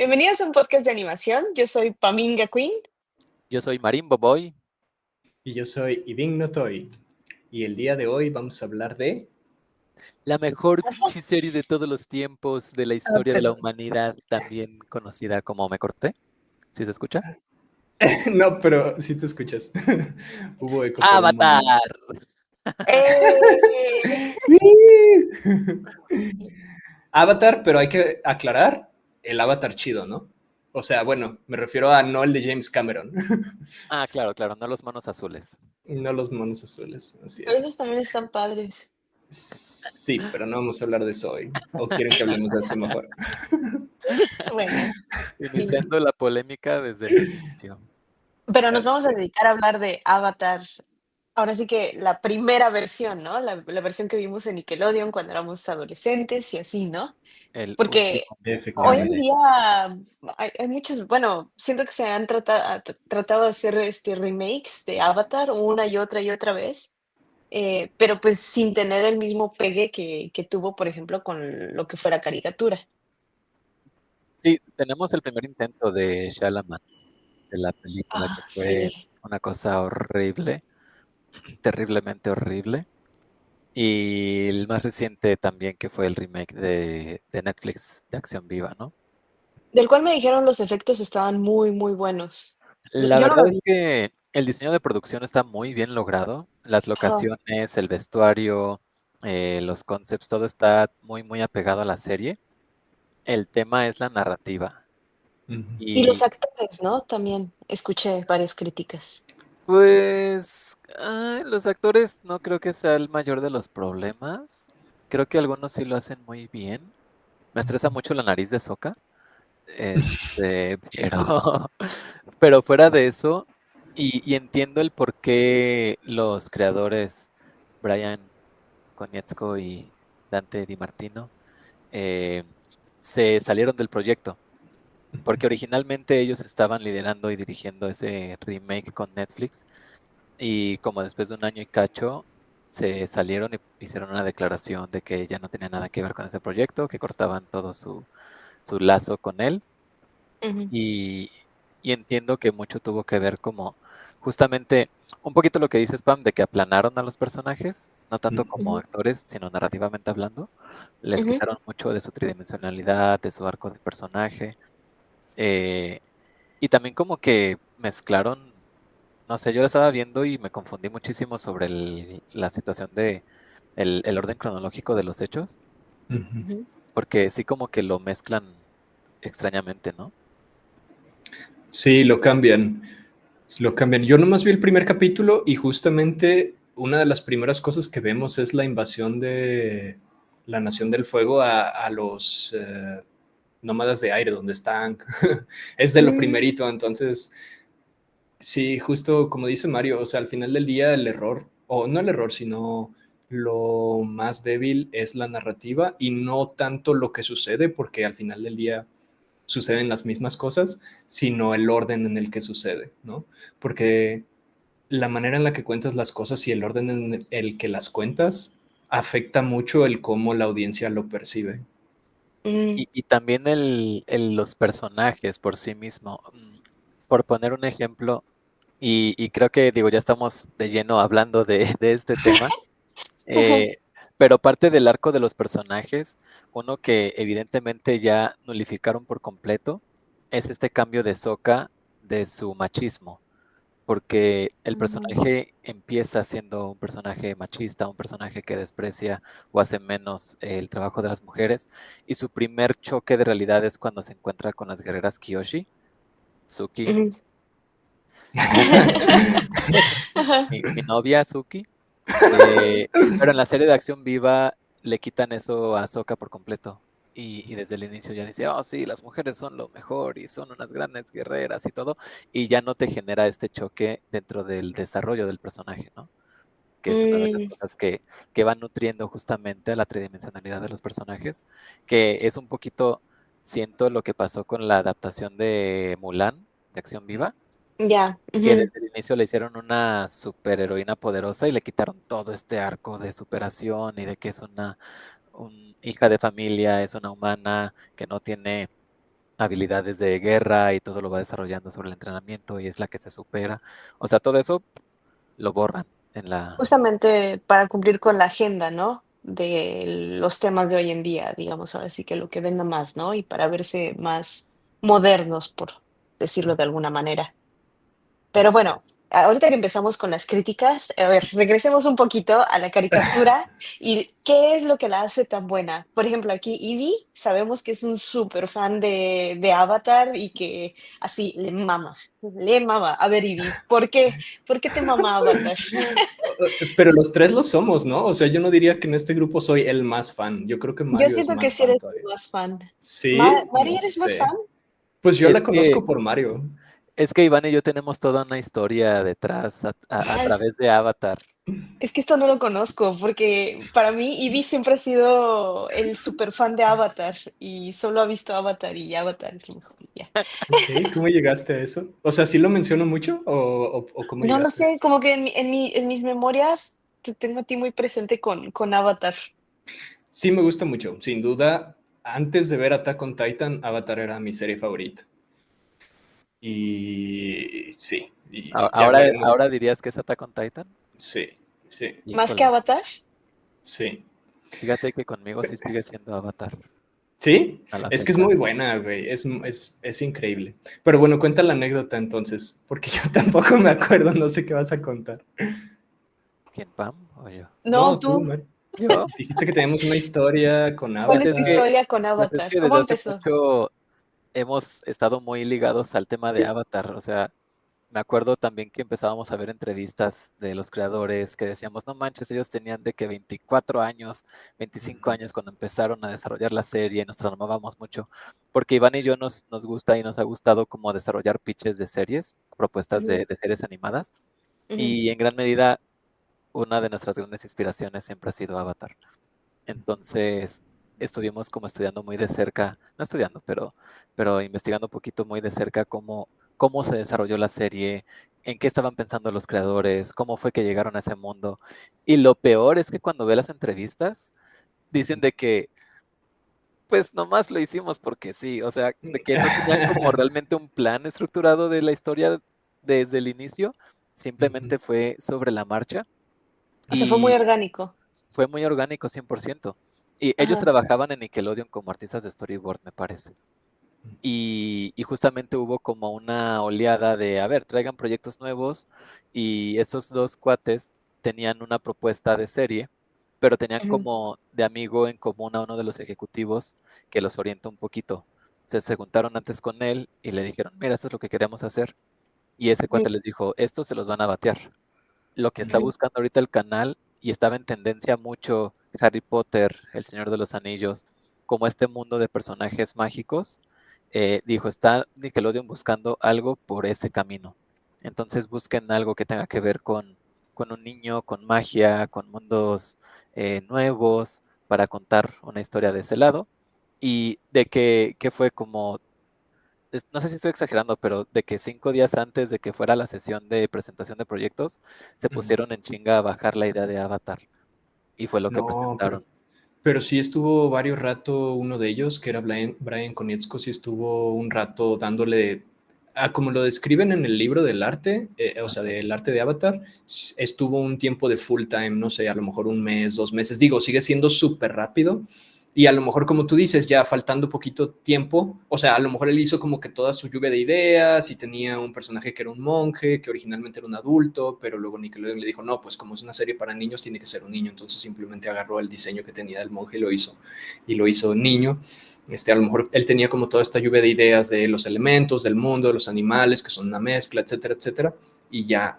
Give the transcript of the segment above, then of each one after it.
Bienvenidos a un podcast de animación. Yo soy Paminga Queen. Yo soy Marimbo Boy. Y yo soy Ivin Notoy. Y el día de hoy vamos a hablar de... La mejor pinche serie de todos los tiempos de la historia de la humanidad, también conocida como Me Corté. ¿Sí se escucha? No, pero sí te escuchas. Hubo eco por un ¡Avatar! momento. ¡Eh! Avatar, pero hay que aclarar el Avatar chido, ¿no? O sea, bueno, me refiero a no el de James Cameron. Ah, claro, claro, no los monos azules. No los monos azules, así Pero esos es. también están padres. Sí, pero no vamos a hablar de eso hoy. ¿O quieren que hablemos de eso mejor? Bueno, sí. Iniciando la polémica desde el inicio. Pero nos vamos a Este, dedicar a hablar de Avatar. Ahora sí que la primera versión, ¿no? La versión que vimos en Nickelodeon cuando éramos adolescentes y así, ¿no? El Porque último hoy en efectivamente. Avatar. día hay muchos, bueno, siento que se han tratado de hacer remakes de Avatar una y otra vez. Pero pues sin tener el mismo pegue que tuvo, por ejemplo, con lo que fuera caricatura. Sí, tenemos el primer intento de Shyamalan, de la película, que Ah, fue sí. una cosa horrible, terriblemente horrible. Y el más reciente también, que fue el remake de Netflix de Acción Viva, ¿no? Del cual me dijeron los efectos estaban muy, muy buenos. La Yo no verdad lo es vi. que el diseño de producción está muy bien logrado. Las Ajá. locaciones, el vestuario, los concepts, todo está muy, muy apegado a la serie. El tema es la narrativa. Ujú. Y los Y actores, ¿no? También escuché varias críticas. pues los actores no creo que sea el mayor de los problemas. Creo que algunos sí lo hacen muy bien. Me estresa mucho la nariz de Sokka. Pero fuera de eso, y entiendo el por qué los creadores, Brian Konietzko y Dante Di Martino, eh, se salieron del proyecto, porque originalmente ellos estaban liderando y dirigiendo ese remake con Netflix, y como después de un año y cacho, se salieron y hicieron una declaración de que ya no tenía nada que ver con ese proyecto, que cortaban todo su lazo con él. Ujú, Y, y entiendo que mucho tuvo que ver como justamente un poquito lo que dices, Pam, de que aplanaron a los personajes, no tanto como ujú, actores, sino narrativamente hablando. Les ujú. quitaron mucho de su tridimensionalidad, de su arco de personaje. eh, y también como que mezclaron, no sé, yo lo estaba viendo y me confundí muchísimo sobre la situación de el orden cronológico de los hechos, Ujú. Ujú. porque sí como que lo mezclan extrañamente, ¿no? Sí, lo cambian. Lo cambian. Yo nomás vi el primer capítulo y justamente una de las primeras cosas que vemos es la invasión de la Nación del Fuego a los nómadas de aire, donde están. Es de lo Mm, primerito, entonces, sí, justo como dice Mario, o sea, al final del día el error, o no el error, sino lo más débil es la narrativa y no tanto lo que sucede, porque al final del día suceden las mismas cosas, sino el orden en el que sucede, ¿no? Porque la manera en la que cuentas las cosas y el orden en el que las cuentas afecta mucho el cómo la audiencia lo percibe. mm, Y también los personajes por sí mismo. Por poner un ejemplo, y creo que digo, ya estamos de lleno hablando de este tema, eh, pero parte del arco de los personajes, uno que evidentemente ya nulificaron por completo, es este cambio de Sokka de su machismo, porque el mm, personaje empieza siendo un personaje machista, un personaje que desprecia o hace menos el trabajo de las mujeres, y su primer choque de realidad es cuando se encuentra con las guerreras Kyoshi, Suki, ujú. Ajá. mi novia Suki, eh, pero en la serie de Acción Viva le quitan eso a Sokka por completo. Y desde el inicio ya dice, oh sí, las mujeres son lo mejor y son unas grandes guerreras y todo, y ya no te genera este choque dentro del desarrollo del personaje, ¿no? Que es una de las Mm, cosas que van nutriendo justamente a la tridimensionalidad de los personajes, que es un poquito, siento lo que pasó con la adaptación de Mulan, de Acción Viva, ya. que Ujú, desde el inicio le hicieron una superheroína poderosa y le quitaron todo este arco de superación y de que es una hija de familia, es una humana que no tiene habilidades de guerra y todo lo va desarrollando sobre el entrenamiento y es la que se supera. O sea, todo eso lo borran en la... Justamente para cumplir con la agenda, ¿no? De los temas de hoy en día, digamos, ahora sí que lo que venda más, ¿no? Y para verse más modernos, por decirlo de alguna manera. Pero Así bueno, es. ahorita que empezamos con las críticas, a ver, regresemos un poquito a la caricatura y qué es lo que la hace tan buena. Por ejemplo, aquí Ivy, sabemos que es un súper fan de Avatar y que así le mama, le mama. A ver, Ivy, ¿por qué? ¿Por qué te mama Avatar? Pero los tres lo somos, ¿no? O sea, yo no diría que en este grupo soy el más fan. Yo creo que Yo Mario es siento que más sí fan eres todavía. más fan. Sí, ¿Mari, no eres más fan? sé. Pues yo Es la que, conozco por Mario. es que Iván y yo tenemos toda una historia detrás a Ah, través de Avatar. es que esto no lo conozco, porque para mí Ivy siempre ha sido el super fan de Avatar y solo ha visto Avatar y Avatar es lo mejor. Y ya. Ok, ¿cómo llegaste a eso? O sea, ¿sí lo menciono mucho o cómo No lo llegaste a sé, eso? como que en mis memorias te tengo a ti muy presente con Avatar. Sí, me gusta mucho. Sin duda, antes de ver Attack on Titan, Avatar era mi serie favorita. Y sí, y ya Ahora hablaremos. dirías que es Attack on Titan. Sí, sí, ¿Más que Híjole, Avatar? sí. fíjate que conmigo sí sigue siendo Avatar ¿Sí? a la Es que es fecha. muy buena, güey. Es increíble. Pero bueno, cuenta la anécdota entonces, porque yo tampoco me acuerdo, no sé qué vas a contar. ¿Quién, Pam o yo? No, No, tú, tú. Mario. ¿Yo? Dijiste que tenemos una historia con ¿Cuál Pues es es tu que, Avatar. historia con pues es Avatar? que ¿Cómo desde hace empezó? mucho hemos estado muy ligados al tema de Avatar. O sea, me acuerdo también que empezábamos a ver entrevistas de los creadores que decíamos, no manches, ellos tenían de que 24 años, 25 años cuando empezaron a desarrollar la serie y nos traumábamos mucho, porque Iván y yo nos gusta y nos ha gustado como desarrollar pitches de series, propuestas Ujú, de series animadas, ujú, y en gran medida una de nuestras grandes inspiraciones siempre ha sido Avatar. Entonces, estuvimos como estudiando muy de cerca, no estudiando, pero investigando un poquito muy de cerca cómo se desarrolló la serie, en qué estaban pensando los creadores, cómo fue que llegaron a ese mundo. Y lo peor es que cuando ve las entrevistas, dicen de que, pues nomás lo hicimos porque sí, o sea, de que no tenían como realmente un plan estructurado de la historia desde el inicio, simplemente fue sobre la marcha. o sea, fue muy Y orgánico. fue muy orgánico, 100%. Y ellos Ajá. trabajaban en Nickelodeon como artistas de storyboard, me parece. Y justamente hubo como una oleada de, a ver, traigan proyectos nuevos. Y estos dos cuates tenían una propuesta de serie, pero tenían Ujú, como de amigo en común a uno de los ejecutivos que los orienta un poquito. Se juntaron antes con él y le dijeron, mira, esto es lo que queremos hacer. Y ese ujú, cuate les dijo, estos se los van a batear. Lo que está ujú, buscando ahorita el canal y estaba en tendencia mucho Harry Potter, El Señor de los Anillos, como este mundo de personajes mágicos, dijo, está Nickelodeon buscando algo por ese camino. Entonces busquen algo que tenga que ver con un niño, con magia, con mundos nuevos, para contar una historia de ese lado. Y de que fue como no sé si estoy exagerando, pero de que 5 días antes de que fuera la sesión de presentación de proyectos, se pusieron en chinga a bajar la idea de Avatar y fue lo que No, presentaron. pero sí estuvo varios rato uno de ellos, que era Brian Konietzko, sí estuvo un rato dándole, como lo describen en el libro del arte, o sea, Ok. del arte de Avatar, estuvo un tiempo de full time, no sé, a lo mejor un mes, 2 meses, digo, sigue siendo súper rápido. Y a lo mejor, como tú dices, ya faltando poquito tiempo, o sea, a lo mejor él hizo como que toda su lluvia de ideas y tenía un personaje que era un monje, que originalmente era un adulto, pero luego Nickelodeon le dijo, no, pues como es una serie para niños, tiene que ser un niño. Entonces simplemente agarró el diseño que tenía del monje y lo hizo niño. A lo mejor él tenía como toda esta lluvia de ideas de los elementos, del mundo, de los animales, que son una mezcla, etcétera, etcétera. Y ya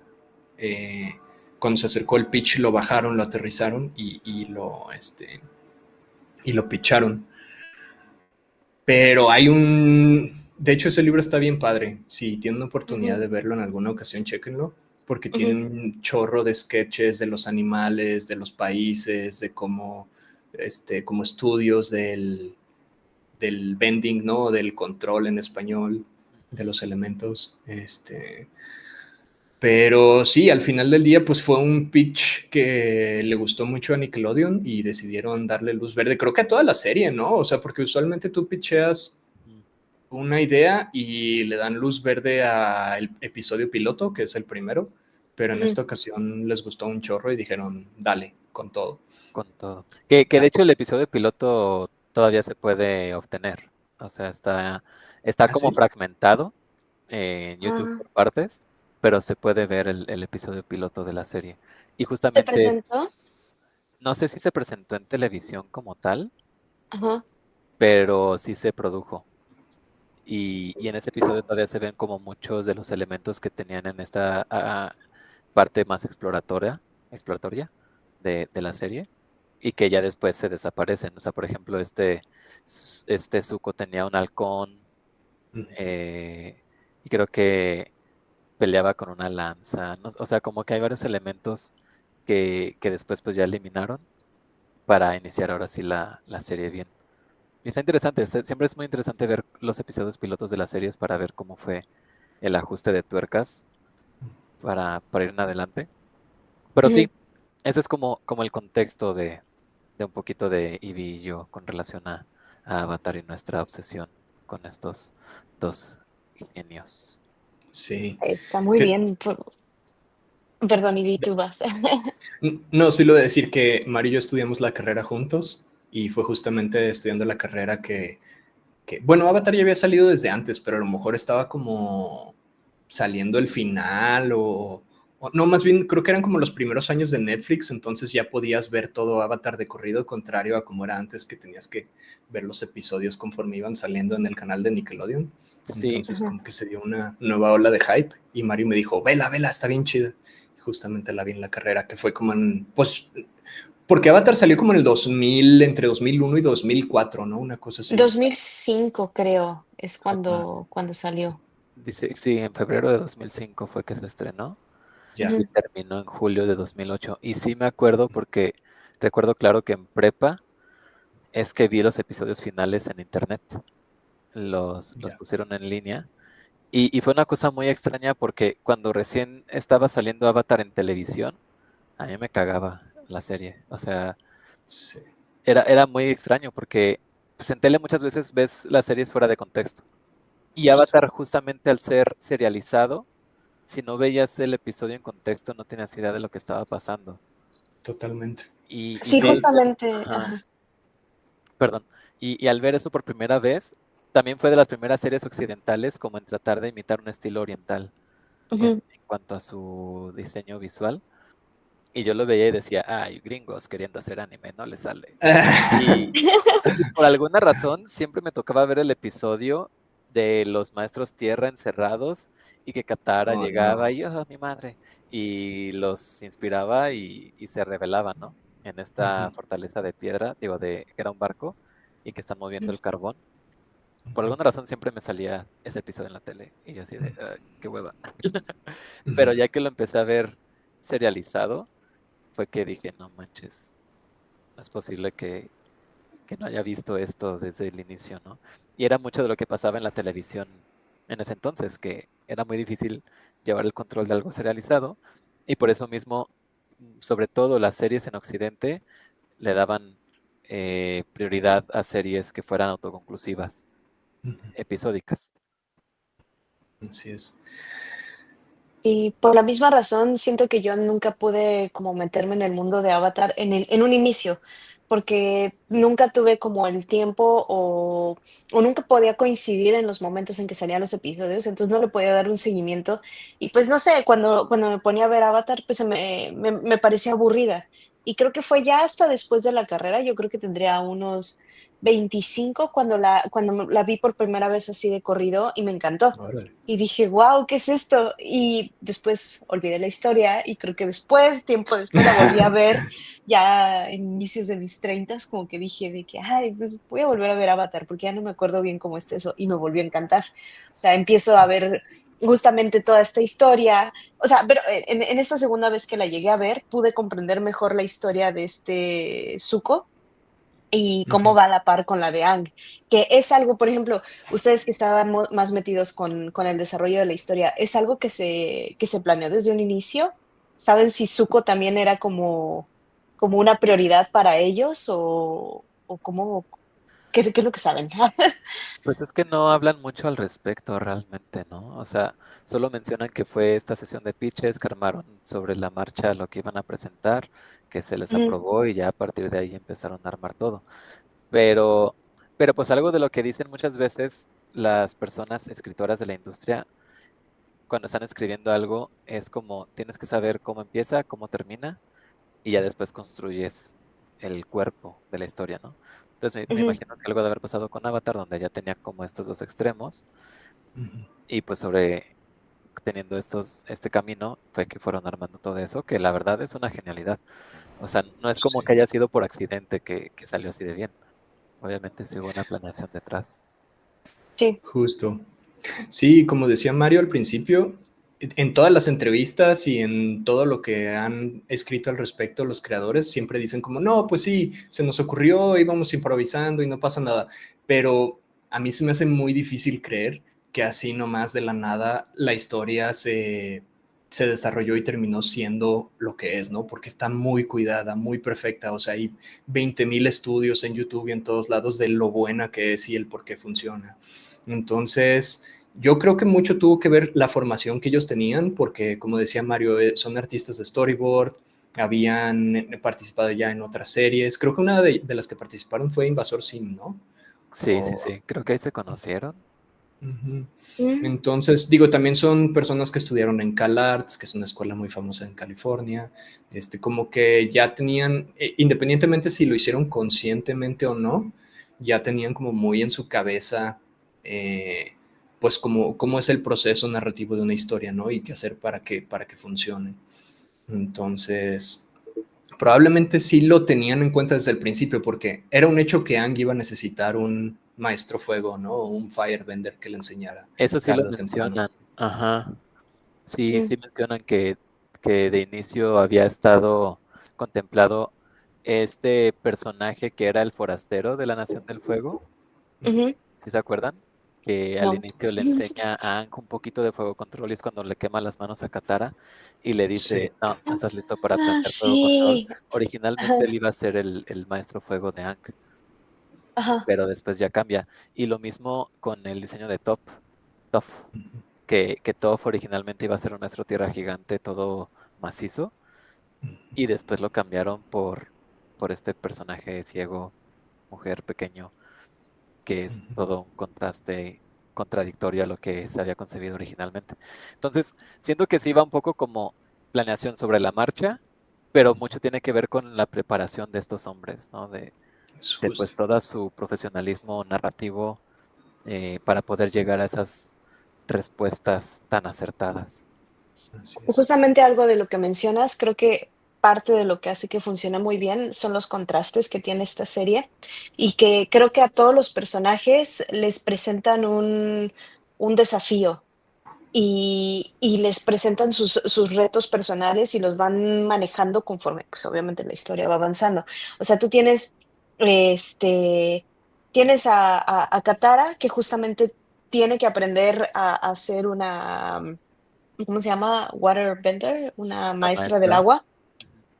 cuando se acercó el pitch, lo bajaron, lo aterrizaron y lo pitcharon. Pero hay un... De hecho, ese libro está bien padre. Si tienen una oportunidad ujú, de verlo en alguna ocasión, chéquenlo, porque tiene ujú. un chorro de sketches de los animales, de los países, de como estudios del bending, ¿no? Del control en español, de los elementos. Pero sí, al final del día, pues fue un pitch que le gustó mucho a Nickelodeon y decidieron darle luz verde. Creo que a toda la serie, ¿no? O sea, porque usualmente tú pitcheas Ujú. una idea y le dan luz verde al episodio piloto, que es el primero, pero en Ujú. esta ocasión les gustó un chorro y dijeron, dale, con todo. Con todo. Que de Ah, hecho el episodio piloto todavía se puede obtener. O sea, está ¿ah, como sí? fragmentado en YouTube Ah, por partes, pero se puede ver el episodio piloto de la serie. Y ¿se justamente presentó? no sé si se presentó en televisión como tal, Ajá. pero sí se produjo. Y en ese episodio todavía se ven como muchos de los elementos que tenían en esta parte más exploratoria de la serie, y que ya después se desaparecen. O sea, por ejemplo, este Zuko tenía un halcón, eh, y creo que peleaba con una lanza, ¿no? O sea, como que hay varios elementos que después pues ya eliminaron para iniciar ahora sí la serie bien. Y está interesante, siempre es muy interesante ver los episodios pilotos de las series para ver cómo fue el ajuste de tuercas para ir en adelante. Pero sí, Ujú. ese es como el contexto de un poquito de Ivy y yo con relación a Avatar y nuestra obsesión con estos dos genios. Sí. Está muy Que, bien. Perdón, Ivy, tú vas. no, sí lo de decir que Mario y yo estudiamos la carrera juntos y fue justamente estudiando la carrera bueno, Avatar ya había salido desde antes, pero a lo mejor estaba como saliendo el final no, más bien creo que eran como los primeros años de Netflix, entonces ya podías ver todo Avatar de corrido, contrario a como era antes que tenías que ver los episodios conforme iban saliendo en el canal de Nickelodeon. Sí, Entonces Ajá. como que se dio una nueva ola de hype y Mario me dijo, vela, vela, está bien chida. Y justamente la vi en la carrera, que fue como pues, porque Avatar salió como en el 2000, entre 2001 y 2004, ¿no? Una cosa así. 2005 creo, es Ajá, cuando salió. dice, sí, en febrero de 2005 fue que se estrenó ya. y Ujú. terminó en julio de 2008. Y sí me acuerdo porque recuerdo claro que en prepa es que vi los episodios finales en internet, los Ya. pusieron en línea. Y fue una cosa muy extraña porque cuando recién estaba saliendo Avatar en televisión, a mí me cagaba la serie. O sea, Sí. era muy extraño porque pues, en tele muchas veces ves las series fuera de contexto. Y Justo. Avatar, justamente al ser serializado, si no veías el episodio en contexto, no tenías idea de lo que estaba pasando. Totalmente. Y Sí, yo al Sí. ver, justamente, ajá, ajá. perdón, y al ver eso por primera vez, también fue de las primeras series occidentales como en tratar de imitar un estilo oriental Ujú. en cuanto a su diseño visual. Y yo lo veía y decía, ay, gringos queriendo hacer anime, no les sale. Y, y por alguna razón siempre me tocaba ver el episodio de los maestros tierra encerrados y que Katara Oh, llegaba no. y, oh, mi madre, y los inspiraba y se rebelaban, ¿no? En esta Ujú, fortaleza de piedra, digo, que era un barco y que están moviendo Ujú. el carbón. Por ujú, alguna razón siempre me salía ese episodio en la tele y yo así de, ujú, "Ay, qué hueva". ujú. Pero ya que lo empecé a ver serializado, fue que dije, no manches, no es posible que no haya visto esto desde el inicio, ¿no? Y era mucho de lo que pasaba en la televisión en ese entonces, que era muy difícil llevar el control de algo serializado y por eso mismo, sobre todo las series en Occidente, le daban prioridad a series que fueran autoconclusivas, episódicas. Así es. Y por la misma razón siento que yo nunca pude como meterme en el mundo de Avatar en un inicio, porque nunca tuve como el tiempo o nunca podía coincidir en los momentos en que salían los episodios, entonces no le podía dar un seguimiento. Y pues no sé, cuando me ponía a ver Avatar, pues me parecía aburrida. Y creo que fue ya hasta después de la carrera, yo creo que tendría unos 25 cuando la vi por primera vez así de corrido y me encantó. Órale. Y dije: "Guau, ¿qué es esto?". Y después olvidé la historia, y creo que después, tiempo después, la volví a ver, ya en inicios de mis treintas, como que dije de que: "Ay, pues voy a volver a ver Avatar, porque ya no me acuerdo bien cómo está eso", y me volvió a encantar. O sea, empiezo a ver justamente toda esta historia, o sea, pero en esta segunda vez que la llegué a ver, pude comprender mejor la historia de este Zuko, y cómo Ujú. va a la par con la de Aang, que es algo, por ejemplo, ustedes que estaban más metidos con el desarrollo de la historia, ¿es algo que se planeó desde un inicio? ¿Saben si Zuko también era como una prioridad para ellos o cómo? ¿Qué es lo que saben? Pues es que no hablan mucho al respecto realmente, ¿no? O sea, solo mencionan que fue esta sesión de pitches, que armaron sobre la marcha lo que iban a presentar, que se les Ujú, aprobó y ya a partir de ahí empezaron a armar todo. Pero, pero pues algo de lo que dicen muchas veces las personas escritoras de la industria cuando están escribiendo algo es como tienes que saber cómo empieza, cómo termina y ya después construyes el cuerpo de la historia, ¿no? Entonces me ujú. imagino que algo de haber pasado con Avatar, donde ya tenía como estos dos extremos Ujú. y pues sobre teniendo este camino fue que fueron armando todo eso, que la verdad es una genialidad. O sea, no es como Sí, que haya sido por accidente que salió así de bien. Obviamente sí hubo una planeación detrás. Sí. justo. Sí, como decía Mario al principio, en todas las entrevistas y en todo lo que han escrito al respecto los creadores, siempre dicen como, no, pues sí, se nos ocurrió, íbamos improvisando y no pasa nada. Pero a mí se me hace muy difícil creer que así nomás de la nada la historia se desarrolló y terminó siendo lo que es, ¿no? Porque está muy cuidada, muy perfecta. O sea, hay 20,000 estudios en YouTube y en todos lados de lo buena que es y el por qué funciona. Entonces, yo creo que mucho tuvo que ver la formación que ellos tenían, porque como decía Mario, son artistas de storyboard, habían participado ya en otras series. Creo que una de las que participaron fue Invasor Sim, ¿no? Sí, sí, O, sí. Creo que ahí se conocieron. Ujú. Mm, Entonces, digo, también son personas que estudiaron en CalArts, que es una escuela muy famosa en California. Como que ya tenían, independientemente si lo hicieron conscientemente o no, ya tenían como muy en su cabeza, eh, pues cómo es el proceso narrativo de una historia, ¿no? Y qué hacer para que funcione. Entonces, probablemente sí lo tenían en cuenta desde el principio, porque era un hecho que Ang iba a necesitar un maestro fuego, ¿no? O un firebender que le enseñara Eso sí lo tarde o temprano. mencionan. Ajá. Sí, mm, sí mencionan que de inicio había estado contemplado este personaje que era el forastero de la Nación del Fuego. ujú. ¿Sí se acuerdan? Que al No. inicio le enseña a Aang un poquito de fuego control y es cuando le quema las manos a Katara y le Sí. dice, no, no estás listo para Ah, aprender fuego control. sí. Originalmente él Ajá, iba a ser el maestro fuego de Aang, ajá. pero después ya cambia. Y lo mismo con el diseño de Toph, que Toph originalmente iba a ser un maestro tierra gigante todo macizo y después lo cambiaron por este personaje ciego, mujer pequeño, que es todo un contraste contradictorio a lo que se había concebido originalmente. Entonces, siento que sí va un poco como planeación sobre la marcha, pero mucho tiene que ver con la preparación de estos hombres, ¿no? Es De pues justo. todo su profesionalismo narrativo para poder llegar a esas respuestas tan acertadas. Así es. Justamente algo de lo que mencionas, creo que parte de lo que hace que funcione muy bien son los contrastes que tiene esta serie y que creo que a todos los personajes les presentan un desafío y les presentan sus retos personales y los van manejando conforme, pues obviamente la historia va avanzando. O sea, tú este, tienes a Katara que justamente tiene que aprender a ser una ¿cómo se llama? Waterbender, una La maestra del maestra. agua.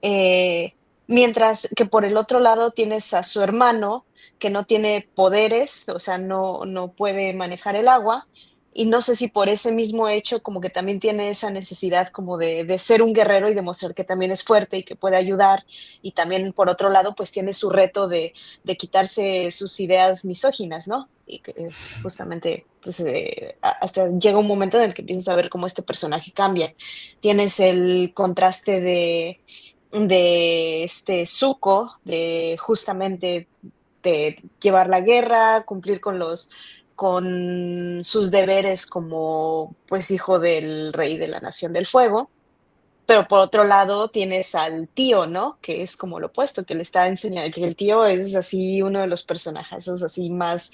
Eh, Mientras que por el otro lado tienes a su hermano que no tiene poderes, o sea, no puede manejar el agua. Y no sé si por ese mismo hecho como que también tiene esa necesidad como de ser un guerrero y demostrar que también es fuerte y que puede ayudar. Y también por otro lado, pues tiene su reto de quitarse sus ideas misóginas, ¿no? Y que justamente, pues hasta llega un momento en el que empiezas a ver cómo este personaje cambia. Tienes el contraste de este Zuko, de justamente de llevar la guerra, cumplir con sus deberes como pues hijo del rey de la Nación del Fuego, pero por otro lado tienes al tío, ¿no? Que es como lo opuesto, que le está enseñando, que el tío es así uno de los personajes así más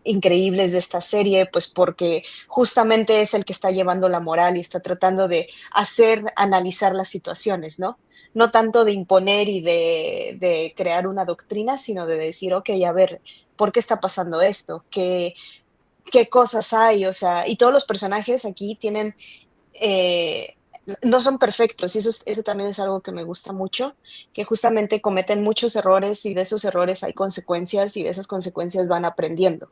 increíbles de esta serie, pues porque justamente es el que está llevando la moral y está tratando de analizar las situaciones, ¿no? No tanto de imponer y de crear una doctrina, sino de decir, ok, a ver, ¿por qué está pasando esto? ¿Qué cosas hay? O sea, y todos los personajes aquí tienen no son perfectos, y eso también es algo que me gusta mucho, que justamente cometen muchos errores y de esos errores hay consecuencias y de esas consecuencias van aprendiendo,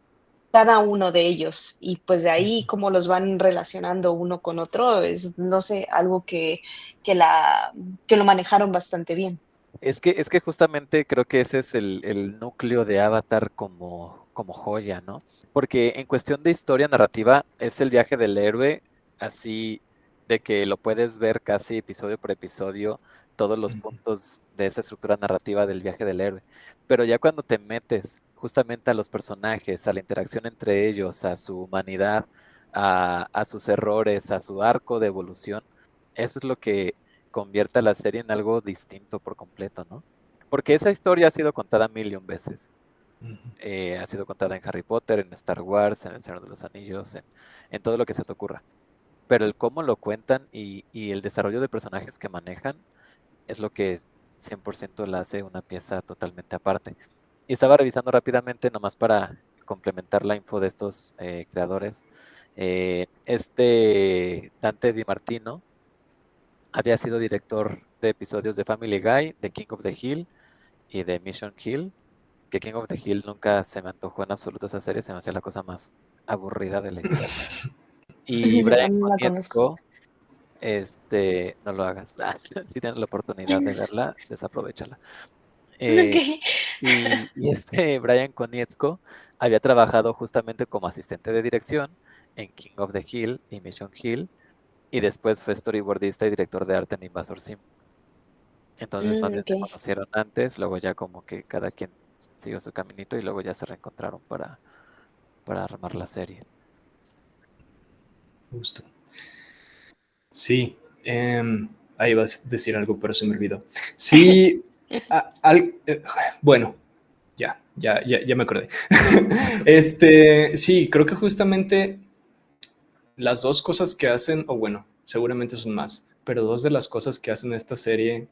cada uno de ellos. Y pues de ahí cómo los van relacionando uno con otro es, no sé, algo que, la, que lo manejaron bastante bien. Es que justamente creo que ese es el núcleo de Avatar como joya, ¿no? Porque en cuestión de historia narrativa es el viaje del héroe, así de que lo puedes ver casi episodio por episodio, todos los puntos de esa estructura narrativa del viaje del héroe. Pero ya cuando te metes justamente a los personajes, a la interacción entre ellos, a su humanidad, a sus errores, a su arco de evolución, eso es lo que convierte a la serie en algo distinto por completo, ¿no? Porque esa historia ha sido contada mil y un veces. Ha sido contada en Harry Potter, en Star Wars, en El Señor de los Anillos, en todo lo que se te ocurra. Pero el cómo lo cuentan y el desarrollo de personajes que manejan es lo que 100% la hace una pieza totalmente aparte. Y estaba revisando rápidamente, nomás para complementar la info de estos creadores. Dante Di Martino había sido director de episodios de Family Guy, de King of the Hill y de Mission Hill, que King of the Hill nunca se me antojó en absoluto esa serie, se me hacía la cosa más aburrida de la historia. Y Brian No la conozco. Konietzko, no lo hagas. Si tienes la oportunidad de verla, desaprovéchala. Ok. Eh, y Brian Konietzko había trabajado justamente como asistente de dirección en King of the Hill y Mission Hill, y después fue storyboardista y director de arte en Invasor Sim. Entonces más bien Ok. se conocieron antes, luego ya como que cada quien siguió su caminito y luego ya se reencontraron para armar la serie. Justo. Sí, ahí vas a decir algo, pero se me olvidó. Sí, bueno, ya me acordé. Sí, creo que justamente las dos cosas que hacen, o bueno, seguramente son más, pero dos de las cosas que hacen esta serie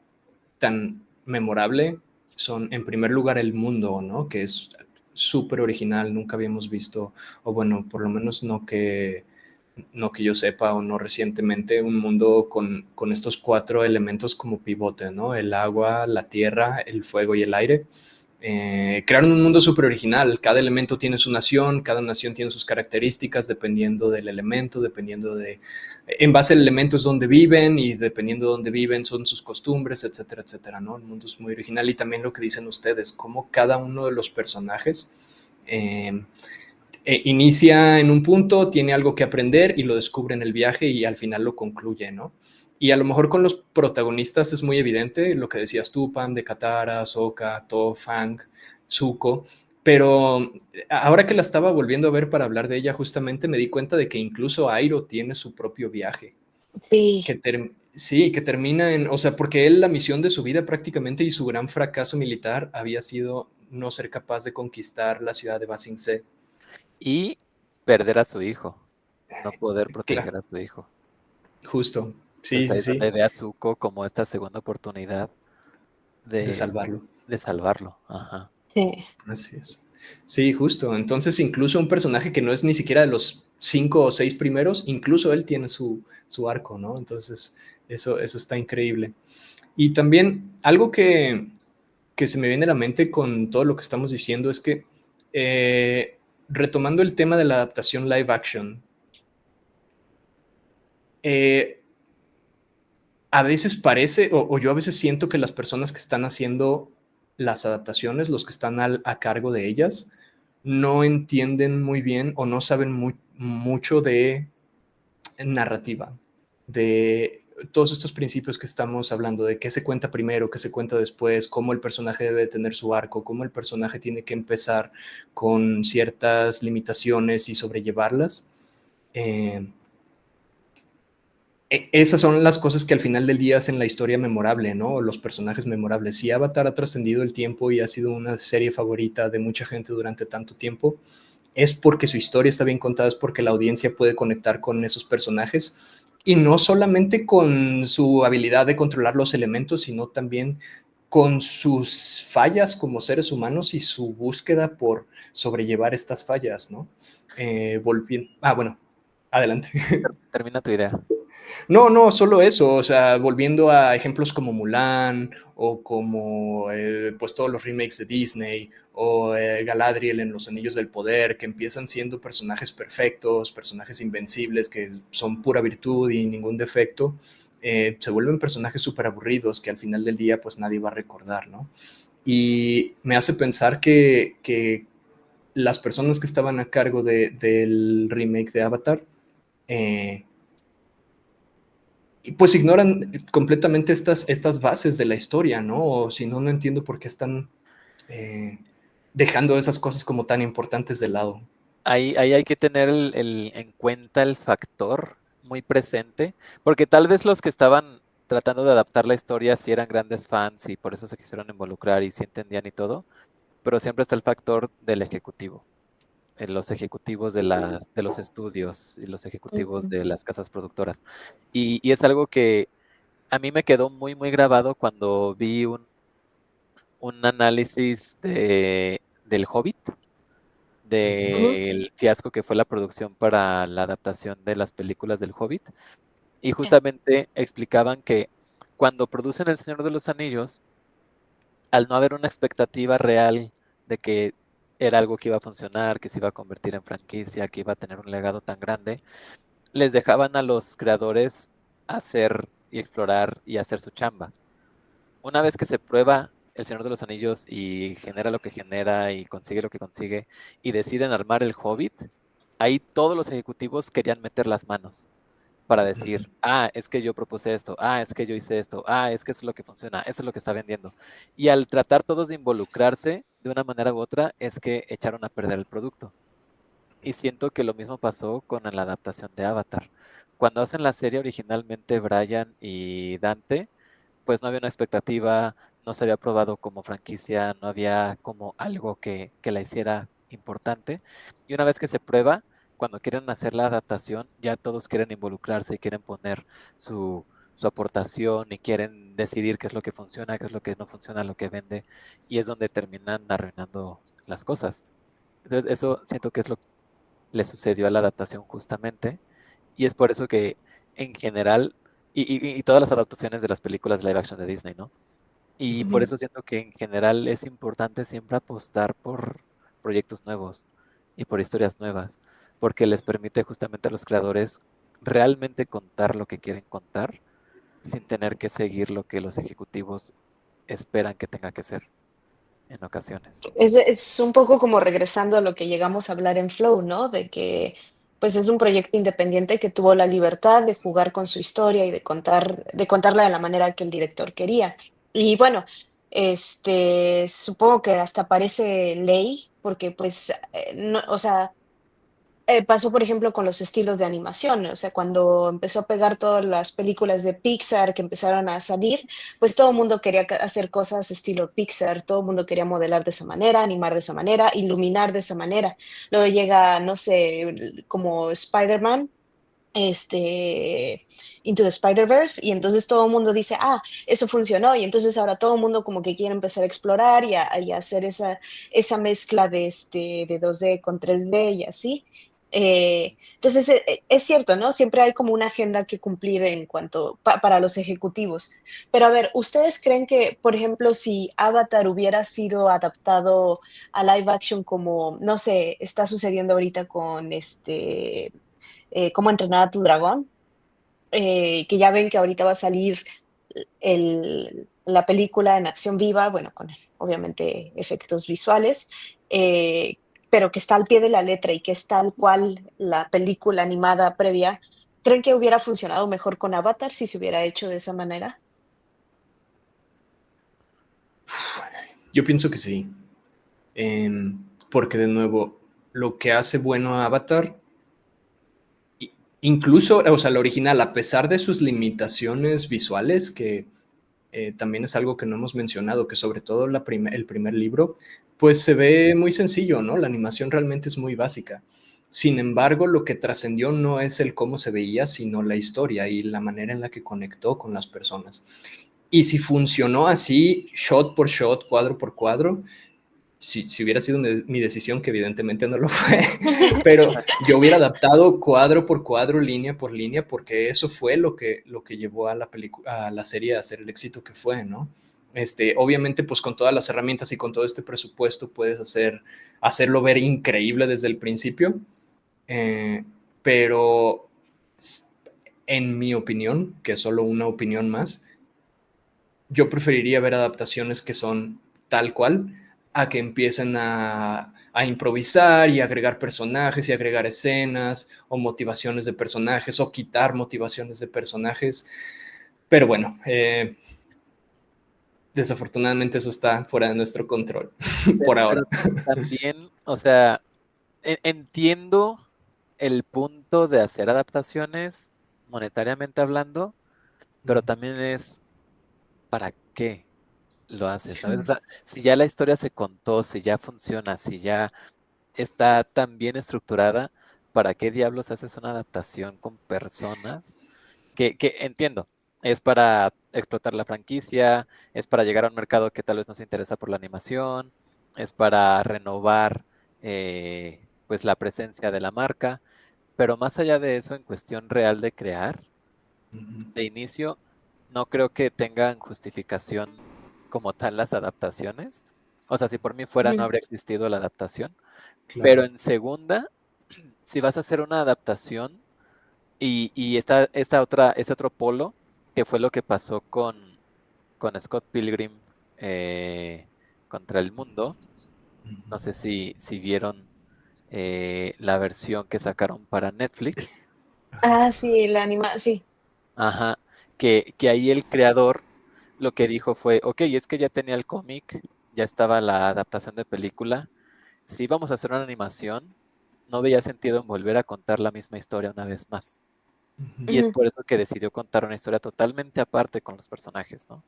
tan memorable son, en primer lugar, el mundo, ¿no? Que es súper original, nunca habíamos visto, o bueno, por lo menos no que yo sepa o no recientemente, un mundo con estos cuatro elementos como pivote, ¿no? El agua, la tierra, el fuego y el aire. Crearon un mundo súper original. Cada elemento tiene su nación, cada nación tiene sus características dependiendo del elemento, dependiendo de. En base al elemento es donde viven y dependiendo de dónde viven son sus costumbres, etcétera, etcétera, ¿no? El mundo es muy original y también lo que dicen ustedes, cómo cada uno de los personajes. Inicia en un punto, tiene algo que aprender y lo descubre en el viaje y al final lo concluye, ¿no? Y a lo mejor con los protagonistas es muy evidente lo que decías tú, Pam, de Katara, Sokka, Toph, Fang, Zuko, pero ahora que la estaba volviendo a ver para hablar de ella, justamente me di cuenta de que incluso Airo tiene su propio viaje, Sí, sí, que termina en, o sea, porque él la misión de su vida prácticamente y su gran fracaso militar había sido no ser capaz de conquistar la ciudad de Ba Sing Se. Y perder a su hijo, no poder Claro, proteger a su hijo. justo, sí, Entonces ahí sí, es donde sí, ve a Zuko como esta segunda oportunidad de de, salvarlo. de salvarlo. Ajá. sí. Así es. Sí, justo. Entonces, incluso un personaje que no es ni siquiera de los 5 o 6 primeros, incluso él tiene su arco, ¿no? Entonces, eso está increíble. Y también algo que se me viene a la mente con todo lo que estamos diciendo es que, retomando el tema de la adaptación live action, eh, a veces parece, o yo a veces siento que las personas que están haciendo las adaptaciones, los que están a cargo de ellas, no entienden muy bien o no saben mucho de narrativa, de todos estos principios que estamos hablando, de qué se cuenta primero, qué se cuenta después, cómo el personaje debe tener su arco, cómo el personaje tiene que empezar con ciertas limitaciones y sobrellevarlas. Eh, Esas son las cosas que al final del día hacen la historia memorable, ¿no? Los personajes memorables. Si Avatar ha trascendido el tiempo y ha sido una serie favorita de mucha gente durante tanto tiempo, es porque su historia está bien contada, es porque la audiencia puede conectar con esos personajes y no solamente con su habilidad de controlar los elementos, sino también con sus fallas como seres humanos y su búsqueda por sobrellevar estas fallas, ¿no? Bueno, adelante. Termina tu idea. No, solo eso, o sea, volviendo a ejemplos como Mulan o como pues todos los remakes de Disney o Galadriel en Los Anillos del Poder, que empiezan siendo personajes perfectos, personajes invencibles, que son pura virtud y ningún defecto, se vuelven personajes súper aburridos que al final del día pues nadie va a recordar, ¿no? Y me hace pensar que las personas que estaban a cargo del remake de Avatar, eh, y pues ignoran completamente estas bases de la historia, ¿no? O si no, no entiendo por qué están eh, dejando esas cosas como tan importantes de lado. Ahí hay que tener en cuenta el factor muy presente, porque tal vez los que estaban tratando de adaptar la historia sí eran grandes fans y por eso se quisieron involucrar y sí entendían y todo, pero siempre está el factor del ejecutivo, los ejecutivos de los estudios y los ejecutivos Ujú. de las casas productoras. Y es algo que a mí me quedó muy, muy grabado cuando vi un análisis del Hobbit, Ujú. del fiasco que fue la producción para la adaptación de las películas del Hobbit. Y Sí. justamente explicaban que cuando producen El Señor de los Anillos, al no haber una expectativa real de que era algo que iba a funcionar, que se iba a convertir en franquicia, que iba a tener un legado tan grande, les dejaban a los creadores hacer y explorar y hacer su chamba. Una vez que se prueba El Señor de los Anillos y genera lo que genera y consigue lo que consigue y deciden armar el Hobbit, ahí todos los ejecutivos querían meter las manos para decir, es que yo propuse esto, es que yo hice esto, es que eso es lo que funciona, eso es lo que está vendiendo. Y al tratar todos de involucrarse de una manera u otra, es que echaron a perder el producto. Y siento que lo mismo pasó con la adaptación de Avatar. Cuando hacen la serie originalmente Brian y Dante, pues no había una expectativa, no se había probado como franquicia, no había como algo que la hiciera importante. Y una vez que se prueba, cuando quieren hacer la adaptación, ya todos quieren involucrarse y quieren poner su aportación y quieren decidir qué es lo que funciona, qué es lo que no funciona, lo que vende, y es donde terminan arruinando las cosas. Entonces, eso siento que es lo que le sucedió a la adaptación justamente, y es por eso que en general, y todas las adaptaciones de las películas live action de Disney, ¿no? Y por Ujú. eso siento que en general es importante siempre apostar por proyectos nuevos y por historias nuevas, porque les permite justamente a los creadores realmente contar lo que quieren contar sin tener que seguir lo que los ejecutivos esperan que tenga que ser en ocasiones. Es un poco como regresando a lo que llegamos a hablar en Flow, ¿no? De que, pues, es un proyecto independiente que tuvo la libertad de jugar con su historia y de contarla de la manera que el director quería. Y bueno, supongo que hasta parece ley, porque, pues, no, o sea, pasó, por ejemplo, con los estilos de animación, o sea, cuando empezó a pegar todas las películas de Pixar que empezaron a salir, pues todo el mundo quería hacer cosas estilo Pixar, todo el mundo quería modelar de esa manera, animar de esa manera, iluminar de esa manera. Luego llega, no sé, como Spider-Man, este, Into the Spider-Verse, y entonces todo el mundo dice, eso funcionó, y entonces ahora todo el mundo como que quiere empezar a explorar y a hacer esa mezcla de 2D con 3D y así. Entonces, es cierto, ¿no? Siempre hay como una agenda que cumplir en cuanto para los ejecutivos. Pero a ver, ¿ustedes creen que, por ejemplo, si Avatar hubiera sido adaptado a live action como, no sé, está sucediendo ahorita con Cómo entrenar a tu dragón, que ya ven que ahorita va a salir la película en acción viva, bueno, con obviamente efectos visuales, eh, pero que está al pie de la letra y que es tal cual la película animada previa. ¿Creen que hubiera funcionado mejor con Avatar si se hubiera hecho de esa manera? Yo pienso que sí. Porque de nuevo, lo que hace bueno a Avatar, incluso, o sea, la original, a pesar de sus limitaciones visuales, que también es algo que no hemos mencionado, que sobre todo el primer libro, pues se ve muy sencillo, ¿no? La animación realmente es muy básica. Sin embargo, lo que trascendió no es el cómo se veía, sino la historia y la manera en la que conectó con las personas. Y si funcionó así, shot por shot, cuadro por cuadro, si hubiera sido mi decisión, que evidentemente no lo fue, pero yo hubiera adaptado cuadro por cuadro, línea por línea, porque eso fue lo que llevó a la serie a ser el éxito que fue, ¿no? Obviamente, pues con todas las herramientas y con todo este presupuesto puedes hacerlo ver increíble desde el principio, pero en mi opinión, que es solo una opinión más, yo preferiría ver adaptaciones que son tal cual a que empiecen a improvisar y agregar personajes y agregar escenas o motivaciones de personajes o quitar motivaciones de personajes. Pero bueno, desafortunadamente eso está fuera de nuestro control por ahora. Pero también, o sea, entiendo el punto de hacer adaptaciones monetariamente hablando, pero también es ¿para qué lo haces? ¿Sabes? O sea, si ya la historia se contó, si ya funciona, si ya está tan bien estructurada, ¿para qué diablos haces una adaptación con personas? Que entiendo, es para explotar la franquicia, es para llegar a un mercado que tal vez no se interesa por la animación, es para renovar pues la presencia de la marca, pero más allá de eso, en cuestión real de crear, de inicio, no creo que tengan justificación como tal las adaptaciones. O sea, si por mí fuera, no Ujú. habría existido la adaptación. Pero Claro. en segunda, si vas a hacer una adaptación y este otro polo, que fue lo que pasó con Scott Pilgrim contra el mundo, no sé si vieron la versión que sacaron para Netflix. Ah, sí, sí. Ajá, que ahí el creador lo que dijo fue, ok, es que ya tenía el cómic, ya estaba la adaptación de película, si íbamos a hacer una animación, no veía sentido en volver a contar la misma historia una vez más. Y es Ujú. por eso que decidió contar una historia totalmente aparte con los personajes, ¿no?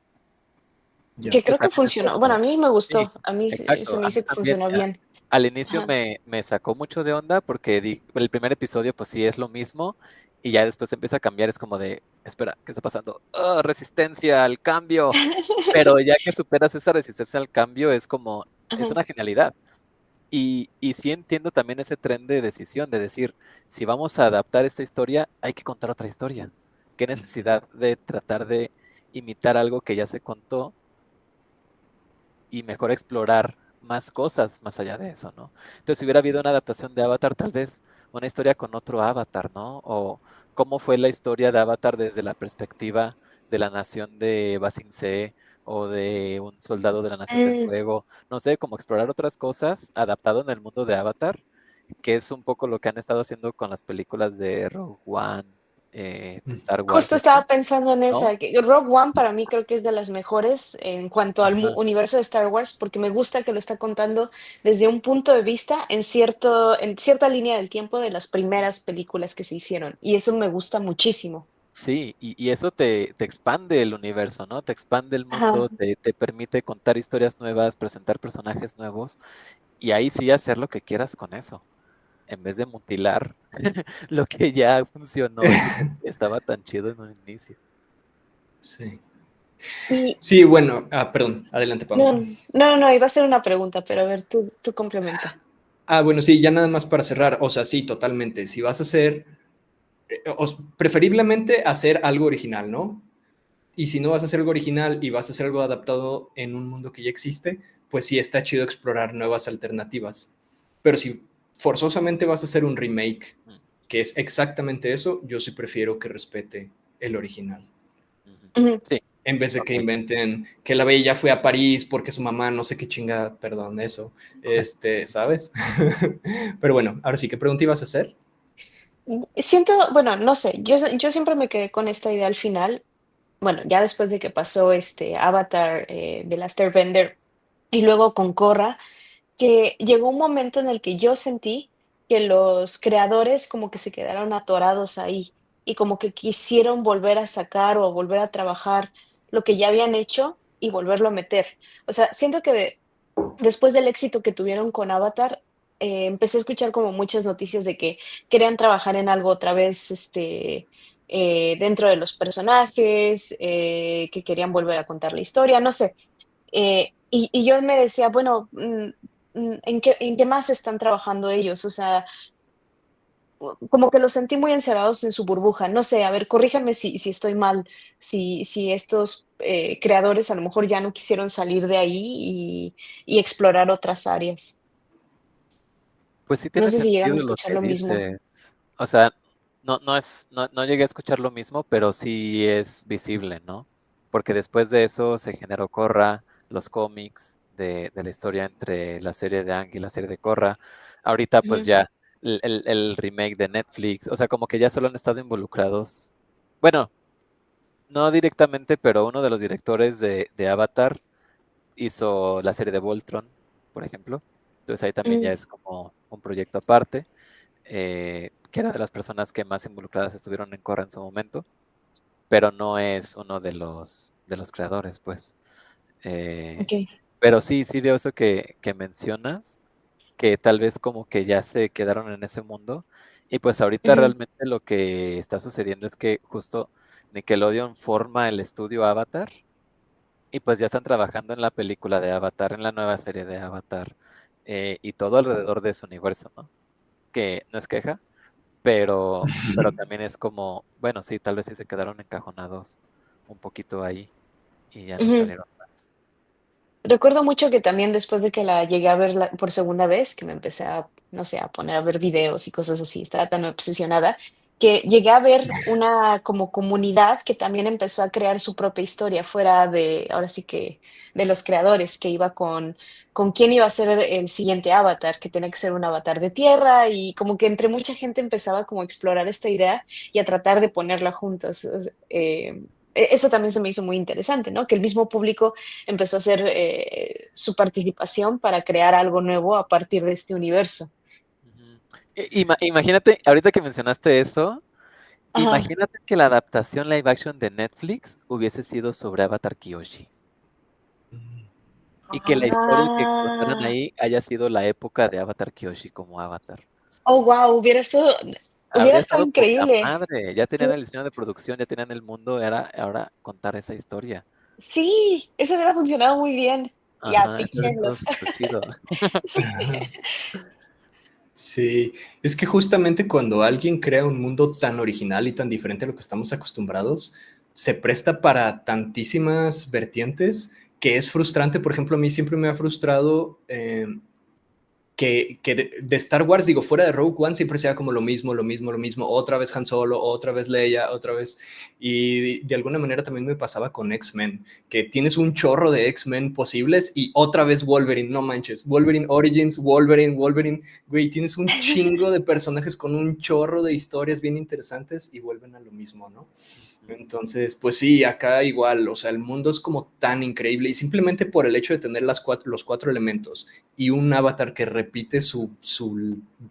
Ya. Que Y creo que también es funcionó. Bueno, a como, mí me sí, gustó. A mí se exacto, me a mí hizo que también. funcionó bien. Al inicio Ajá. me sacó mucho de onda porque el primer episodio pues sí es lo mismo y ya después empieza a cambiar, es como de, espera, ¿qué está pasando? ¡Oh, resistencia al cambio! Pero ya que superas esa resistencia al cambio es como, es Ajá. una genialidad. Y sí entiendo también ese tren de decisión, de decir, si vamos a adaptar esta historia, hay que contar otra historia. ¿Qué necesidad de tratar de imitar algo que ya se contó y mejor explorar más cosas más allá de eso, ¿no? Entonces, si hubiera habido una adaptación de Avatar, tal vez una historia con otro Avatar, ¿no? O cómo fue la historia de Avatar desde la perspectiva de la nación de Ba Sing Se o de un soldado de la Nación del Mm, Fuego, no sé, como explorar otras cosas adaptado en el mundo de Avatar, que es un poco lo que han estado haciendo con las películas de Rogue One, de Star Wars Justo y así, estaba pensando en ¿no? esa, que Rogue One para mí creo que es de las mejores en cuanto al Ajá. universo de Star Wars, porque me gusta que lo está contando desde un punto de vista en cierta línea del tiempo de las primeras películas que se hicieron, y eso me gusta muchísimo. Sí, y eso te expande el universo, ¿no? Te expande el Ajá. mundo, te permite contar historias nuevas, presentar personajes nuevos, y ahí sí hacer lo que quieras con eso, en vez de mutilar lo que ya funcionó y lo que estaba tan chido en un inicio. Sí. Y Sí, bueno, perdón, adelante, Pam. no, iba a ser una pregunta, pero a ver, tú complementa. Bueno, sí, ya nada más para cerrar, o sea, sí, totalmente. Si vas a hacer, preferiblemente hacer algo original, ¿no? Y si no vas a hacer algo original y vas a hacer algo adaptado en un mundo que ya existe, pues sí está chido explorar nuevas alternativas. Pero si forzosamente vas a hacer un remake, Mm, que es exactamente eso, yo sí prefiero que respete el original. ujú. Ujú. Sí, En vez de que ok. inventen que la bella fue a París porque su mamá no sé qué chingada, perdón, eso, ¿sabes? Pero bueno, ahora sí, ¿qué pregunta ibas a hacer? Siento, bueno, no sé, yo siempre me quedé con esta idea al final, bueno, ya después de que pasó este Avatar de Last Airbender y luego con Korra, que llegó un momento en el que yo sentí que los creadores como que se quedaron atorados ahí y como que quisieron volver a sacar o volver a trabajar lo que ya habían hecho y volverlo a meter. O sea, siento que después del éxito que tuvieron con Avatar, empecé a escuchar como muchas noticias de que querían trabajar en algo otra vez, dentro de los personajes, que querían volver a contar la historia, no sé. Y yo me decía, bueno, en qué más están trabajando ellos. O sea, como que los sentí muy encerrados en su burbuja. No sé, a ver, corríjanme si estoy mal, si estos, creadores a lo mejor ya no quisieron salir de ahí y explorar otras áreas. Pues sí No tiene sé si llegan a sentido lo escuchar que lo mismo. dices. O sea, no llegué a escuchar lo mismo, pero sí es visible, ¿no? Porque después de eso se generó Korra, los cómics de la historia entre la serie de Aang y la serie de Korra. Ahorita pues Ujú, ya el remake de Netflix, o sea, como que ya solo han estado involucrados. Bueno, no directamente, pero uno de los directores de Avatar hizo la serie de Voltron, por ejemplo. Entonces ahí también mm, ya es como un proyecto aparte, que era de las personas que más involucradas estuvieron en Korra en su momento, pero no es uno de los creadores, pues. Eh, okey. pero sí, sí veo eso que mencionas, que tal vez como que ya se quedaron en ese mundo. Y pues ahorita Ujú, realmente lo que está sucediendo es que justo Nickelodeon forma el estudio Avatar y pues ya están trabajando en la película de Avatar, en la nueva serie de Avatar, y todo alrededor de su universo, ¿no? Que no es queja, pero también es como, bueno, sí, tal vez sí se quedaron encajonados un poquito ahí y ya no ujú. salieron más. Recuerdo mucho que también después de que la llegué a ver por segunda vez, que me empecé a, no sé, a poner a ver videos y cosas así, estaba tan obsesionada, que llegué a ver una como comunidad que también empezó a crear su propia historia fuera de, ahora sí que, de los creadores, que iba con quién iba a ser el siguiente avatar, que tenía que ser un avatar de tierra y como que entre mucha gente empezaba como a explorar esta idea y a tratar de ponerla juntas. Eso también se me hizo muy interesante, ¿no? Que el mismo público empezó a hacer, su participación para crear algo nuevo a partir de este universo. Ujú. Imagínate, ahorita que mencionaste eso, Ajá. imagínate que la adaptación live action de Netflix hubiese sido sobre Avatar Kyoshi y que la historia que contaran Ah. ahí haya sido la época de Avatar Kyoshi como Avatar. Oh, guau, hubiera Habría estado estado poca increíble. madre. Ya tenían Cla el diseño de producción, ya tenían el mundo, era ahora contar esa historia. sí, eso hubiera funcionado muy bien. Ya, Ajá, eso hubiera pitchenlo. estado súper chido. Sí. Sí, es que justamente cuando alguien crea un mundo tan original y tan diferente a lo que estamos acostumbrados, se presta para tantísimas vertientes que es frustrante. Por ejemplo, a mí siempre me ha frustrado que de Star Wars, digo, fuera de Rogue One, siempre sea como lo mismo, lo mismo, lo mismo, otra vez Han Solo, otra vez Leia, otra vez. Y de alguna manera también me pasaba con X-Men, que tienes un chorro de X-Men posibles y otra vez Wolverine, no manches, Wolverine Origins, Wolverine, güey, tienes un chingo de personajes con un chorro de historias bien interesantes y vuelven a lo mismo, ¿no? Ujú. Entonces, pues sí, acá igual, o sea, el mundo es como tan increíble y simplemente por el hecho de tener los cuatro elementos y un avatar que repite su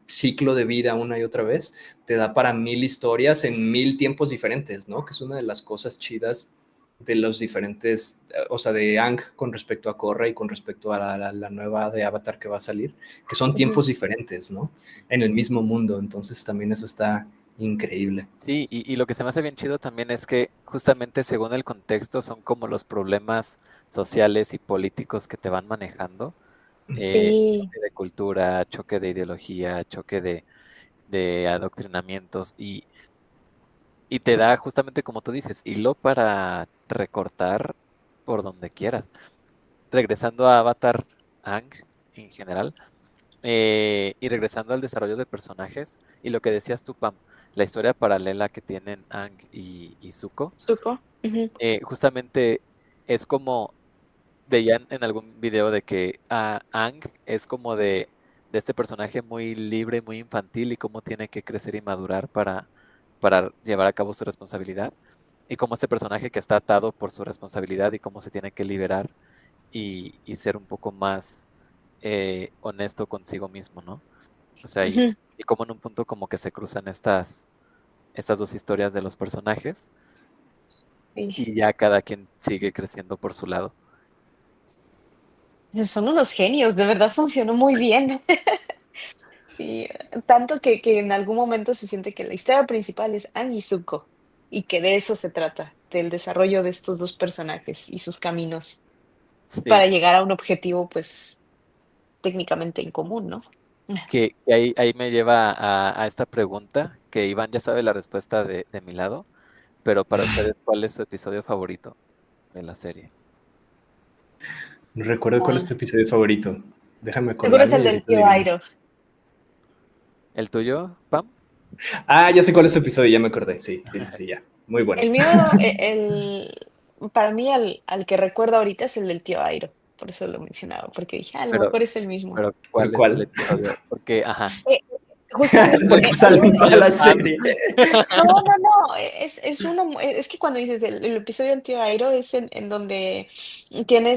ciclo de vida una y otra vez, te da para 1000 historias en 1000 tiempos diferentes, ¿no? Que es una de las cosas chidas de los diferentes, o sea, de Aang con respecto a Korra y con respecto a la nueva de Avatar que va a salir, que son Ujú, tiempos diferentes, ¿no? En el mismo mundo, entonces también eso está increíble. Sí, y lo que se me hace bien chido también es que justamente según el contexto son como los problemas sociales y políticos que te van manejando. sí. Choque de cultura, choque de ideología, choque de adoctrinamientos y te da justamente como tú dices, hilo para recortar por donde quieras. Regresando a Avatar Ang en general, y regresando al desarrollo de personajes y lo que decías tú, Pam, la historia paralela que tienen Ang y Zuko, Supo. Ujú, justamente es como veían en algún video de que Ang es como de este personaje muy libre, muy infantil y cómo tiene que crecer y madurar para llevar a cabo su responsabilidad. Y como este personaje que está atado por su responsabilidad y cómo se tiene que liberar y ser un poco más honesto consigo mismo, ¿no? O sea, ujú. y como en un punto como que se cruzan estas dos historias de los personajes Sí. y ya cada quien sigue creciendo por su lado. Son unos genios, de verdad funcionó muy bien. Sí, tanto que en algún momento se siente que la historia principal es Aang y Zuko, y que de eso se trata, del desarrollo de estos 2 personajes y sus caminos Sí. para llegar a un objetivo, pues, técnicamente en común, ¿no? Que ahí me lleva a esta pregunta, que Iván ya sabe la respuesta de mi lado, pero para ustedes, ¿cuál es su episodio favorito de la serie? No recuerdo cuál es Ah, tu episodio favorito. Déjame seguro es acordarme el y del ahorita tío adivino. Airo. ¿El tuyo, Pam? Ah, ya sé cuál es tu episodio, ya me acordé. Sí, sí, sí, sí, ya. Muy bueno. El mío, para mí, al que recuerdo ahorita es el del tío Airo. Por eso lo mencionaba, porque dije, a lo Pero, mejor es el mismo. pero ¿Por ¿cuál es el cuál? episodio? Porque, ajá, Eh, Justamente, Porque hay sale un, en toda eres la fan. serie. no, no, no, es uno, es que cuando dices el episodio del tío Airo es en donde tiene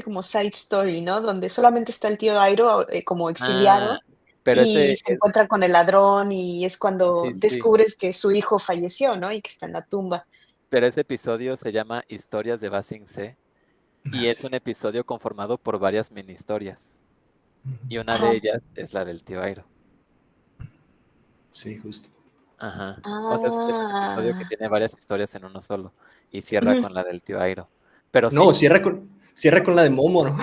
como side story, ¿no? Donde solamente está el tío Airo como Ah, exiliado pero y ese se es, encuentra con el ladrón y es cuando sí, sí, descubres que su hijo falleció, ¿no? Y que está en la tumba. pero ese episodio se llama Historias de Ba Sing Se Ah, y es sí. un episodio conformado por varias mini historias y una de Ajá. ellas es la del tío Airo. Sí, justo. Ajá. O sea, es un episodio que Ah. tiene varias historias en uno solo y cierra Ujú. con la del tío Airo. Pero No, sí, cierra con la de Momo, ¿no?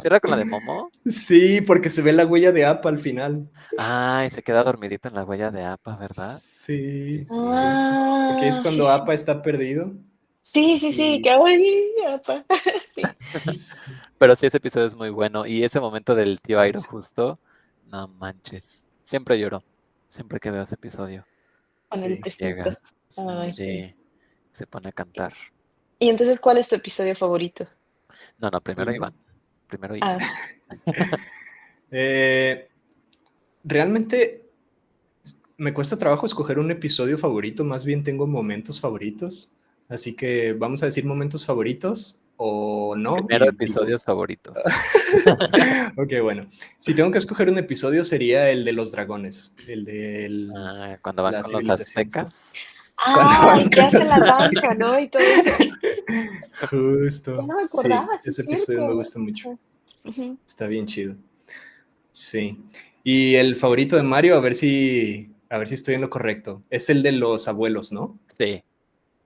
cierra con la de Momo. Sí, porque se ve la huella de Appa al final. Ay, se queda dormidito en la huella de Appa, ¿verdad? Sí, Sí, justo. cierto. Porque es Ah, sí, cuando sí. Appa está perdido. Sí, sí, sí, Y que ay, apa. Sí, sí, Pero sí, ese episodio es muy bueno. Y ese momento del tío Airo sí, justo, no manches. Siempre lloro. Siempre que veo ese episodio. con el sí, tecito. Llega. sí, Ay. sí. Sí. Se pone a cantar. Y entonces, ¿cuál es tu episodio favorito? No, no, primero Y, Iván. Primero Iván. Ah, eh, realmente me cuesta trabajo escoger un episodio favorito, más bien tengo momentos favoritos. Así que vamos a decir momentos favoritos o no. Primero Y digo, episodios favoritos. ok, bueno. Si tengo que escoger un episodio sería el de los dragones, el de Ah, cuando van la con los civilización esta. aztecas. Cuando van el que con hace los la danza, ¿no? aztecas. Y todo eso. Ya Justo, no me sí, acordaba, sí es ese episodio me cierto. gusta mucho. Ajá. Ujú. Está bien chido. Sí. Y el favorito de Mario, a ver si estoy en lo correcto. Es el de los abuelos, ¿no? Sí.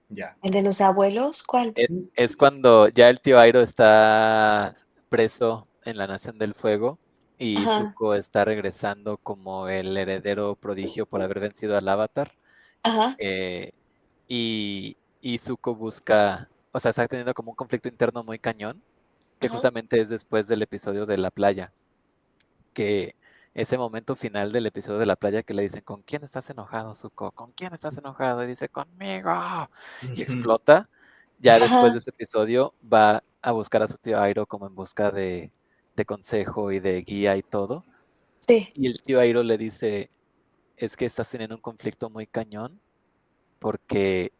Ya. ¿El de los abuelos? ¿Cuál? Es cuando ya el tío Airo está preso en la Nación del Fuego y Ajá, Zuko está regresando como el heredero prodigio por haber vencido al Avatar. ajá, eh, y Zuko busca, o sea, está teniendo como un conflicto interno muy cañón, que ajá, justamente es después del episodio de la playa, que ese momento final del episodio de la playa que le dicen, ¿con quién estás enojado, Zuko? ¿Con quién estás enojado? Y dice, conmigo. Y Ujú. explota. Ya después de ajá. ese episodio va a buscar a su tío Airo como en busca de consejo y de guía y todo. Sí. Y el tío Airo le dice, es que estás teniendo un conflicto muy cañón porque,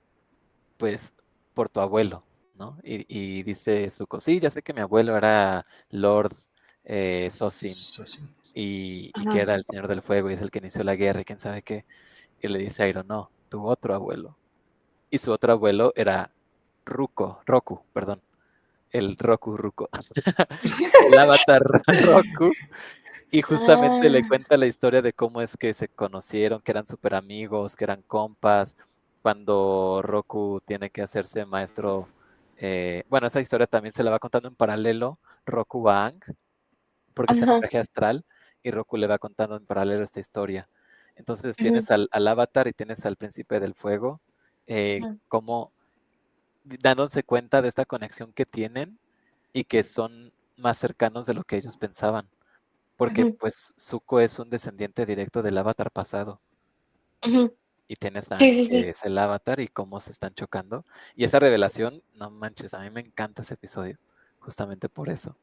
pues, por tu abuelo, ¿no? Y dice Zuko, sí, ya sé que mi abuelo era Lord Sosin Eso sí. y que Ajá. era el Señor del Fuego y es el que inició la guerra y quién sabe qué. Y le dice a Airo, no, tu otro abuelo. Y su otro abuelo era Roku, perdón, el Ruko, el avatar Roku. Y justamente le Ah, cuenta la historia de cómo es que se conocieron, que eran súper amigos, que eran compas, cuando Roku tiene que hacerse maestro. Bueno, esa historia también se la va contando en paralelo Roku a Aang, porque está en un ajá, viaje astral y Roku le va contando en paralelo esta historia. Entonces ujú, tienes al avatar y tienes al príncipe del fuego, ajá, como dándose cuenta de esta conexión que tienen y que son más cercanos de lo que ellos pensaban, porque ujú, pues Zuko es un descendiente directo del avatar pasado ujú. y tienes a Sí, Aang sí, que sí. es el avatar y cómo se están chocando. Y esa revelación, no manches, a mí me encanta ese episodio, justamente por eso.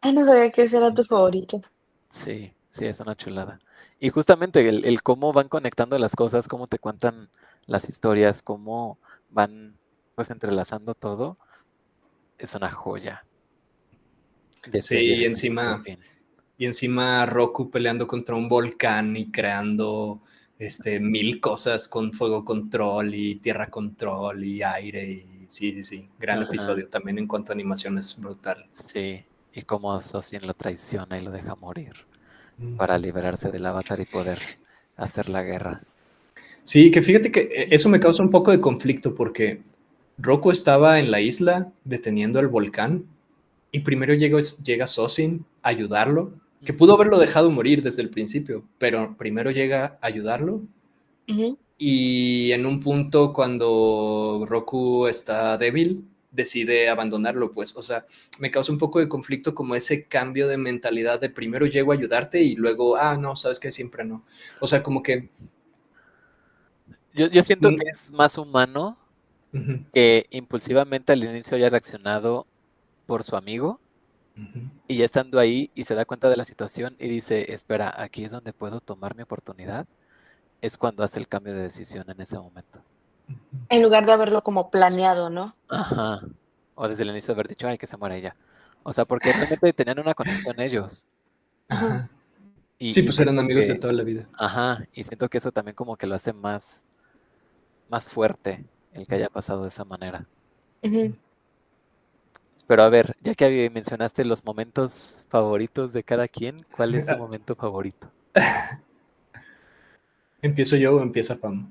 Ah, no sabía que Sí, ese está era bien tu chido. favorito. Sí, sí, es una chulada. Y justamente el cómo van conectando las cosas, cómo te cuentan las historias, cómo van pues entrelazando todo, es una joya de serie Sí, de principio a encima, fin. y encima Roku peleando contra un volcán y creando mil cosas con fuego control y tierra control y aire. Y sí, sí, sí. Gran Ajá, episodio. También en cuanto a animación es brutal. sí. Y cómo Sossin lo traiciona y lo deja morir para Ujú. liberarse del avatar y poder hacer la guerra. Sí, que fíjate que eso me causa un poco de conflicto porque Roku estaba en la isla deteniendo el volcán y primero llega Sosin a ayudarlo, que Ujú. pudo haberlo dejado morir desde el principio, pero primero llega a ayudarlo. Ujú. Y en un punto cuando Roku está débil, decide abandonarlo, pues, o sea, me causa un poco de conflicto como ese cambio de mentalidad de primero llego a ayudarte y luego, no, sabes que siempre no. O sea, como que... Yo siento que mm, es más humano ujú, que impulsivamente al inicio haya reaccionado por su amigo ujú, y ya estando ahí y se da cuenta de la situación y dice, espera, aquí es donde puedo tomar mi oportunidad, es cuando hace el cambio de decisión en ese momento. ujú. En lugar de haberlo como planeado, ¿no? Ajá. O desde el inicio haber dicho, ay, que se muera ella. O sea, porque realmente tenían una conexión ellos. Ajá. Ajá. Sí, Y pues eran siento amigos de que, toda la vida. ajá, y siento que eso también como que lo hace más fuerte el que haya pasado de esa manera. Ujú. Pero a ver, ya que mencionaste los momentos favoritos de cada quien, ¿cuál es su momento favorito? ¿Empiezo yo o empieza Pam?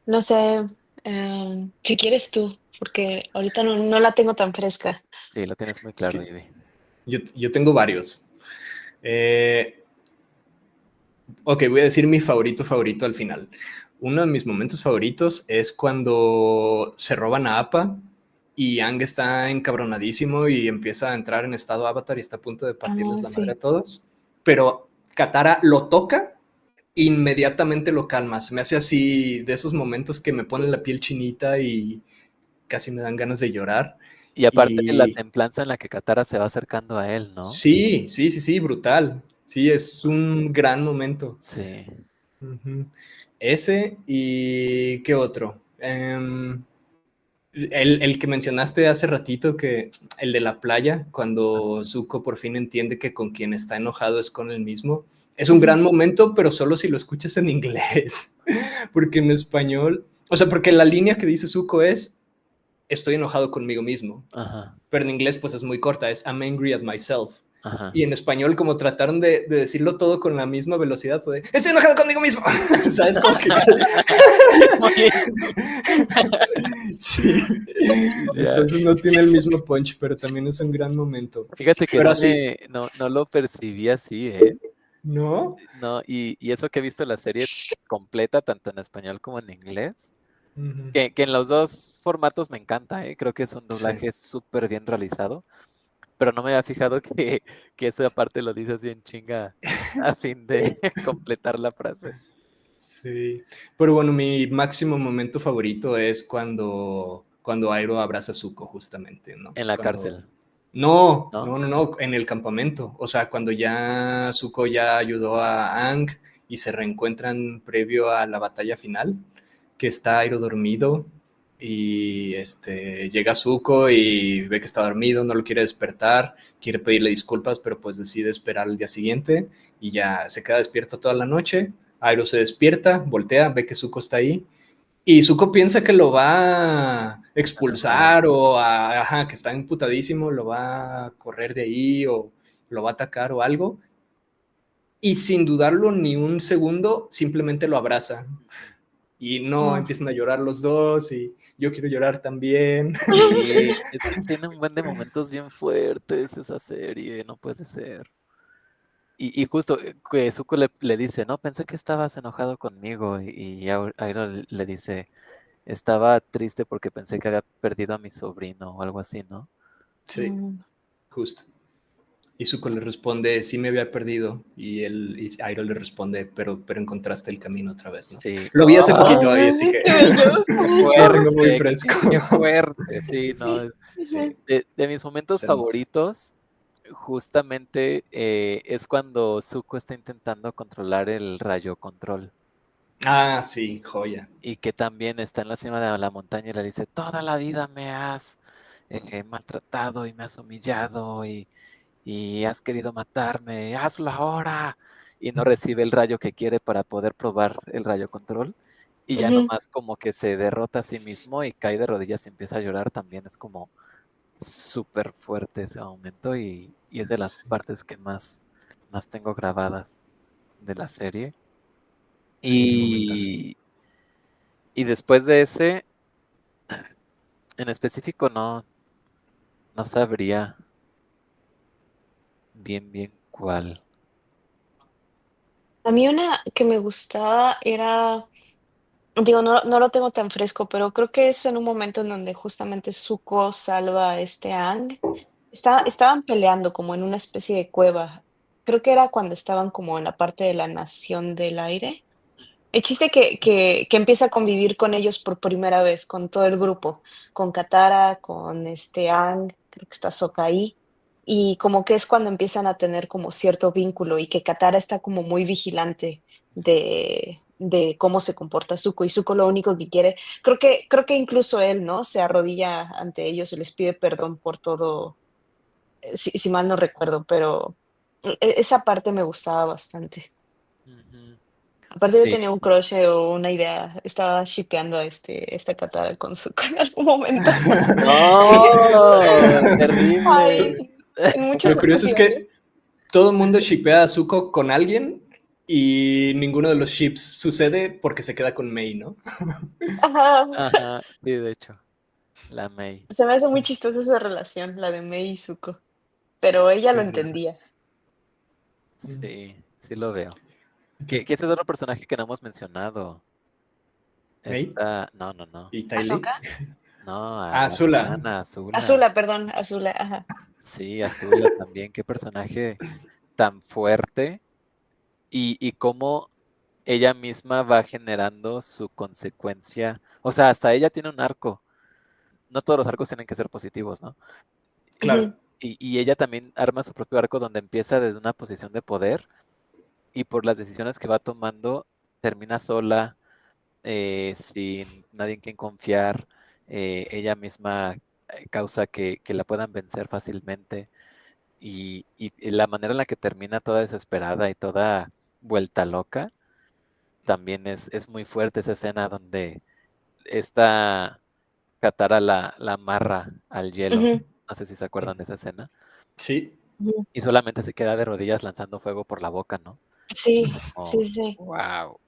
No sé, ¿qué quieres tú? Porque ahorita no la tengo tan fresca. Sí, lo tienes muy Es claro, que Ivy. yo tengo varios. Eh, ok, voy a decir mi favorito al final. Uno de mis momentos favoritos es cuando se roban a Appa y Aang está encabronadísimo y empieza a entrar en estado Avatar y está a punto de partirles la madre a Sí. todos. Pero Katara lo toca, inmediatamente lo calma. Se me hace así de esos momentos que me ponen la piel chinita y casi me dan ganas de llorar. Y aparte la Y templanza en la que Katara se va acercando a él, ¿no? sí, brutal. Sí, es un gran momento. Sí. Ujú. Ese y qué otro. El que mencionaste hace ratito, que el de la playa, cuando Zuko por fin entiende que con quien está enojado es con él mismo, es un Ujú. gran momento, pero solo si lo escuchas en inglés, porque en español, o sea, porque la línea que dice Zuko es, estoy enojado conmigo mismo, Ajá, pero en inglés pues es muy corta, es I'm angry at myself. ajá. Y en español, como trataron de decirlo todo con la misma velocidad, fue estoy enojado conmigo mismo. ¿Sabes? Como que... Oye, sí. ya. Entonces no tiene el mismo punch, pero también es un gran momento. Fíjate que Pero así, no lo percibí así, ¿eh? ¿no? No, y eso que he visto la serie completa, tanto en español como en inglés, Ujú. que en los dos formatos me encanta, ¿eh? Creo que es un Sí. doblaje súper bien realizado, pero no me había fijado que esa parte lo dice así en chinga a fin de completar la frase. Sí. Pero bueno, mi máximo momento favorito es cuando Airo abraza a Zuko, justamente, ¿no? En la Cuando... cárcel, ¿no? No, en el campamento. O sea, cuando ya Zuko ya ayudó a Aang y se reencuentran previo a la batalla final, que está Airo dormido y llega Zuko y ve que está dormido, no lo quiere despertar, quiere pedirle disculpas, pero pues decide esperar al día siguiente y ya se queda despierto toda la noche. Airo se despierta, voltea, ve que Zuko está ahí y Zuko piensa que lo va a Enojar. expulsar o ajá, que está imputadísimo, lo va a correr de ahí o lo va a atacar o algo. Y sin dudarlo ni un segundo, simplemente lo abraza. Y no, Ah. empiezan a llorar los dos y yo quiero llorar también. Sí, es que tiene un buen de momentos bien fuertes esa serie, no puede ser. Y justo que Zuko le dice, no, pensé que estabas enojado conmigo. Y Airo le dice, estaba triste porque pensé que había perdido a mi sobrino o algo así, ¿no? Sí, Mm. justo. Y Zuko le responde, sí me había perdido. Y Airo le responde, pero encontraste el camino otra vez, ¿no? Sí. Lo vi hace poquito ¡Oh! ahí, así Ay, que qué bello. ¡Qué lo tengo muy fuerte! fresco. ¡Qué fuerte! Sí, no. Sí, Sí, De mis momentos es hermoso. favoritos, justamente es cuando Zuko está intentando controlar el rayo control. Sí, joya. Y que también está en la cima de la montaña y le dice, toda la vida me has maltratado y me has humillado y has querido matarme, hazlo ahora. Y no recibe el rayo que quiere para poder probar el rayo control. Y ya ujú. nomás como que se derrota a sí mismo y cae de rodillas y empieza a llorar. También es como súper fuerte ese momento y es de las Sí, partes que más tengo grabadas de la serie. sí, momentazo. Y, y después de ese, en específico no sabría. bien cuál. A mí una que me gustaba era, digo, no lo tengo tan fresco, pero creo que es en un momento en donde justamente Zuko salva a este Aang. Estaban peleando como en una especie de cueva. Creo que era cuando estaban como en la parte de la Nación del Aire. El chiste que empieza a convivir con ellos por primera vez, con todo el grupo, con Katara, con este Aang, creo que está Sokka ahí, y como que es cuando empiezan a tener como cierto vínculo y que Katara está como muy vigilante de cómo se comporta Zuko, y Zuko lo único que quiere, creo que incluso él, ¿no? Se arrodilla ante ellos y les pide perdón por todo, si mal no recuerdo, pero esa parte me gustaba bastante. Ujú. Aparte yo Sí. tenía un crush o una idea, estaba shippeando a esta Katara con su en algún momento. Sí. ¡No! Ay, Terrible. en muchas Lo curioso es ocasiones. que todo el mundo shippea a Zuko con alguien y ninguno de los ships sucede porque se queda con Mei, ¿no? Ajá. Ajá, sí, de hecho, la May. Se me hace muy Sí, chistosa esa relación, la de Mei y Zuko, pero ella lo sí, entendía. Sí, sí lo veo. Que ese es otro personaje que no hemos mencionado. Mei No. y Ty Lee. ¿Ahsoka? No, a Ah, la Azula. hermana Azula. Azula, perdón, Azula, ajá. Sí, Azula también. Qué personaje tan fuerte. Y cómo ella misma va generando su consecuencia. O sea, hasta ella tiene un arco. No todos los arcos tienen que ser positivos, ¿no? Ujú, Claro. Y ella también arma su propio arco donde empieza desde una posición de poder y por las decisiones que va tomando termina sola, sin nadie en quien confiar. Ella misma causa que la puedan vencer fácilmente y la manera en la que termina toda desesperada y toda vuelta loca también es muy fuerte esa escena donde esta Katara la amarra al hielo. ujú, No sé si se acuerdan de esa escena. Sí. ujú. Y solamente se queda de rodillas lanzando fuego por la boca, ¿no? Es Sí, como, sí, sí. wow,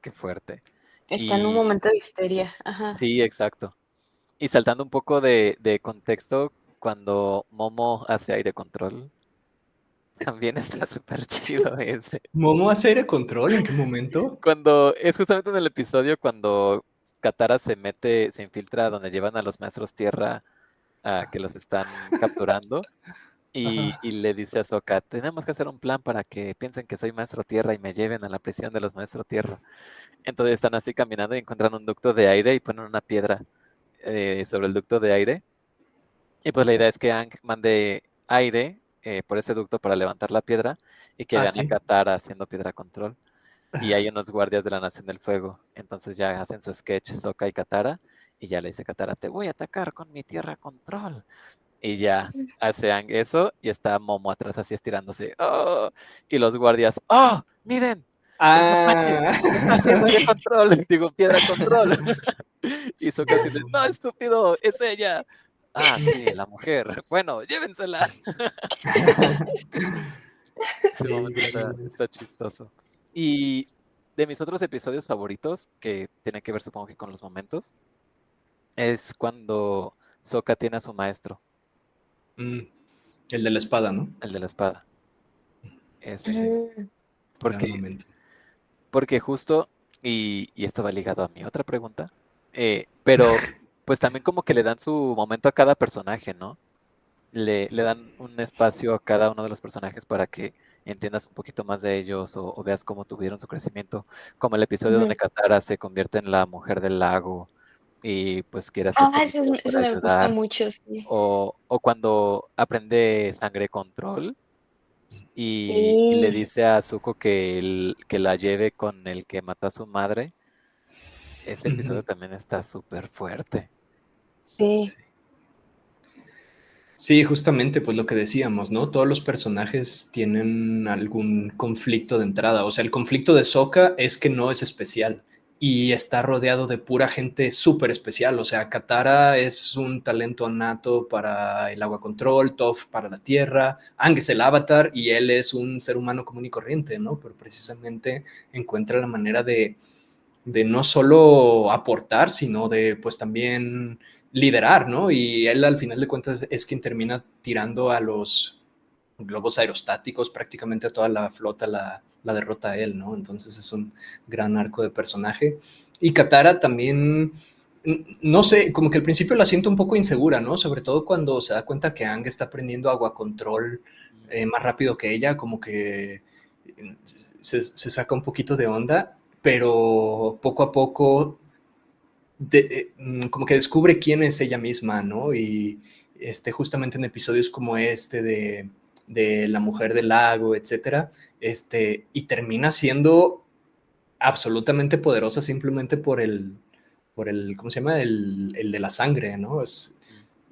qué fuerte. Está en un Y momento de histeria, ajá. sí, exacto. Y saltando un poco de contexto, cuando Momo hace aire control, también está súper chido ese. ¿Momo hace aire control? ¿En qué momento? Cuando es justamente en el episodio cuando Katara se infiltra donde llevan a los maestros tierra que los están capturando. Y Ajá. le dice a Sokka, tenemos que hacer un plan para que piensen que soy maestro tierra y me lleven a la prisión de los maestros tierra. Entonces están así caminando y encuentran un ducto de aire y ponen una piedra sobre el ducto de aire. Y pues la idea es que Aang mande aire por ese ducto para levantar la piedra y que Ah, vean a sí. Katara haciendo piedra control. Y hay unos guardias de la Nación del Fuego. Entonces ya hacen su sketch Sokka y Katara. Y ya le dice Katara, te voy a atacar con mi tierra control. Y ya hace Aang eso y está Momo atrás así estirándose. ¡Oh! Y los guardias, ¡oh! ¡Miren! ¡El mapache Ah. está haciendo aire control! Digo, piedra control. Y Sokka así de, ¡no, estúpido! ¡Es ella! Ah, sí, la mujer. Bueno, llévensela. Ese Sí, momento está chistoso. Y de mis otros episodios favoritos, que tienen que ver supongo que con los momentos, es cuando Sokka tiene a su maestro, Mm, el de la espada, ¿no? el de la espada. Ese. Sí, Mm, gran Porque momento. Porque justo, y esto va ligado a mi otra pregunta, pero pues también como que le dan su momento a cada personaje, ¿no? Le dan un espacio a cada uno de los personajes para que entiendas un poquito más de ellos o veas cómo tuvieron su crecimiento, como el episodio donde ujú. Katara se convierte en la mujer del lago y pues quiere hacer Ah, como todo por ese me gusta ayudar, mucho, sí. o cuando aprende sangre control y le Sí, dice a Zuko que la lleve con el que mató a su madre. Ese episodio Ujú. también está súper fuerte. sí. Sí. Sí, justamente, pues lo que decíamos, ¿no? Todos los personajes tienen algún conflicto de entrada. O sea, el conflicto de Sokka es que no es especial y está rodeado de pura gente súper especial. O sea, Katara es un talento nato para el agua control, Toph para la tierra, Aang es el avatar y él es un ser humano común y corriente, ¿no? Pero precisamente encuentra la manera de no solo aportar, sino de pues también liderar, ¿no? Y él al final de cuentas es quien termina tirando a los globos aerostáticos, prácticamente toda la flota la derrota a él, ¿no? Entonces es un gran arco de personaje. Y Katara también, no sé, como que al principio la siento un poco insegura, ¿no? Sobre todo cuando se da cuenta que Aang está aprendiendo agua control más rápido que ella, como que se saca un poquito de onda, pero poco a poco como que descubre quién es ella misma, ¿no? Y justamente en episodios como de La Mujer del Lago, etcétera, y termina siendo absolutamente poderosa simplemente ¿cómo se llama? El de la sangre, ¿no?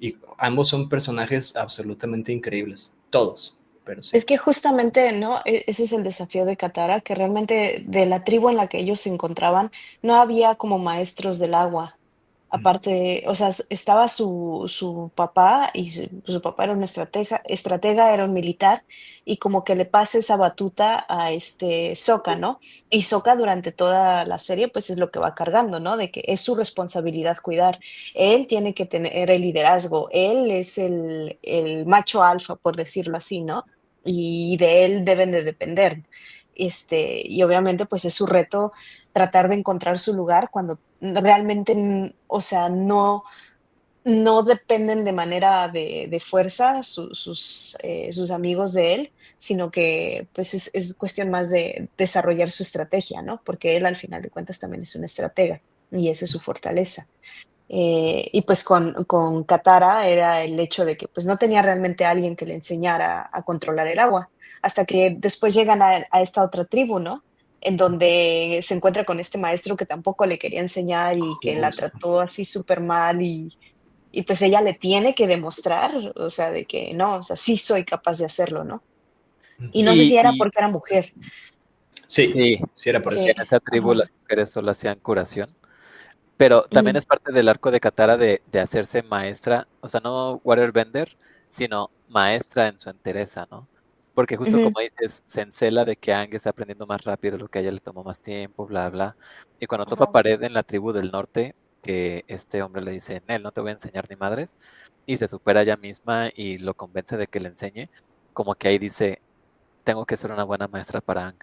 Y ambos son personajes absolutamente increíbles, todos, pero sí. Es que justamente, ¿no? Ese es el desafío de Katara, que realmente de la tribu en la que ellos se encontraban, no había como maestros del agua. Aparte, o sea, estaba su papá y su papá era un estratega, era un militar, y como que le pasa esa batuta a Sokka, ¿no? Y Sokka durante toda la serie, pues es lo que va cargando, ¿no? De que es su responsabilidad cuidar. Él tiene que tener el liderazgo, él es el macho alfa, por decirlo así, ¿no? Y de él deben de depender. Y obviamente, pues es su reto tratar de encontrar su lugar cuando realmente, o sea, no dependen de manera de fuerza sus amigos de él, sino que pues es cuestión más de desarrollar su estrategia, ¿no? Porque él al final de cuentas también es un estratega y esa es su fortaleza. Y pues con Katara era el hecho de que pues no tenía realmente alguien que le enseñara a controlar el agua, hasta que después llegan a esta otra tribu, ¿no? En donde se encuentra con este maestro que tampoco le quería enseñar y que la Justo. trató así súper mal y pues ella le tiene que demostrar, o sea, de que no, o sea, sí soy capaz de hacerlo, ¿no? Y no sé si era Y porque era mujer. Sí, sí, sí era por Sí, eso. en esa tribu ajá. las mujeres solo hacían curación. Pero también Ujú, es parte del arco de Katara de hacerse maestra, o sea, no waterbender, sino maestra en su entereza, ¿no? Porque justo ujú, como dices, se encela de que Aang está aprendiendo más rápido, lo que a ella le tomó más tiempo, bla, bla. Y cuando topa ajá, pared en la tribu del norte, que este hombre le dice, Nel, no te voy a enseñar ni madres, y se supera ella misma y lo convence de que le enseñe, como que ahí dice, tengo que ser una buena maestra para Aang.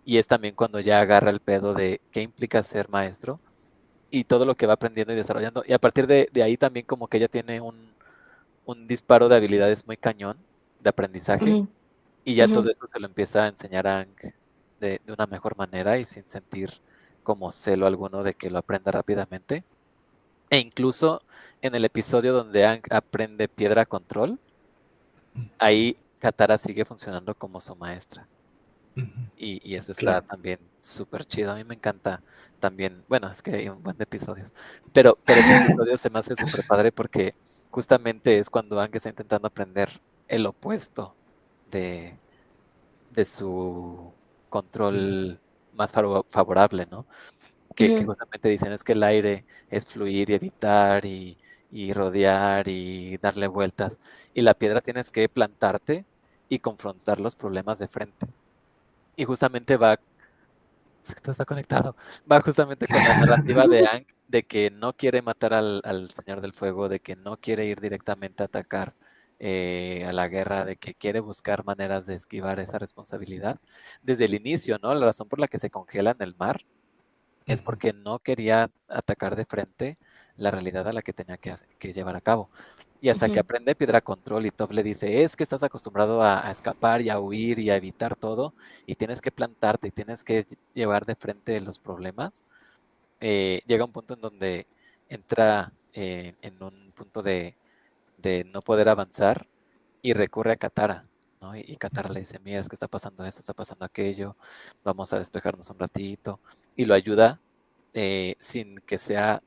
Y es también cuando ya agarra el pedo de qué implica ser maestro y todo lo que va aprendiendo y desarrollando. Y a partir de ahí también como que ella tiene un disparo de habilidades muy cañón de aprendizaje ujú, y ya ujú, todo eso se lo empieza a enseñar a Aang de una mejor manera y sin sentir como celo alguno de que lo aprenda rápidamente. E incluso en el episodio donde Aang aprende piedra control, ahí Katara sigue funcionando como su maestra. Y eso está Claro. también súper chido. A mí me encanta también, bueno, es que hay un buen de episodios, pero ese episodio se me hace súper padre porque justamente es cuando Aang está intentando aprender el opuesto de, de su control más favorable, ¿no? Que ujú, justamente dicen es que el aire es fluir y evitar y rodear y darle vueltas. Y la piedra tienes que plantarte y confrontar los problemas de frente. Y justamente va esto está conectado. Va justamente con la narrativa de Aang de que no quiere matar al Señor del Fuego, de que no quiere ir directamente a atacar a la guerra, de que quiere buscar maneras de esquivar esa responsabilidad. Desde el inicio, ¿no? La razón por la que se congela en el mar es porque no quería atacar de frente la realidad a la que tenía que llevar a cabo. Y hasta que ujú, aprende Piedra Control y Toph le dice, es que estás acostumbrado a escapar y a huir y a evitar todo y tienes que plantarte y tienes que llevar de frente los problemas, llega un punto en donde entra en un punto de no poder avanzar y recurre a Katara, ¿no? Y Katara le dice, mira, es que está pasando esto, está pasando aquello, vamos a despejarnos un ratito y lo ayuda sin que sea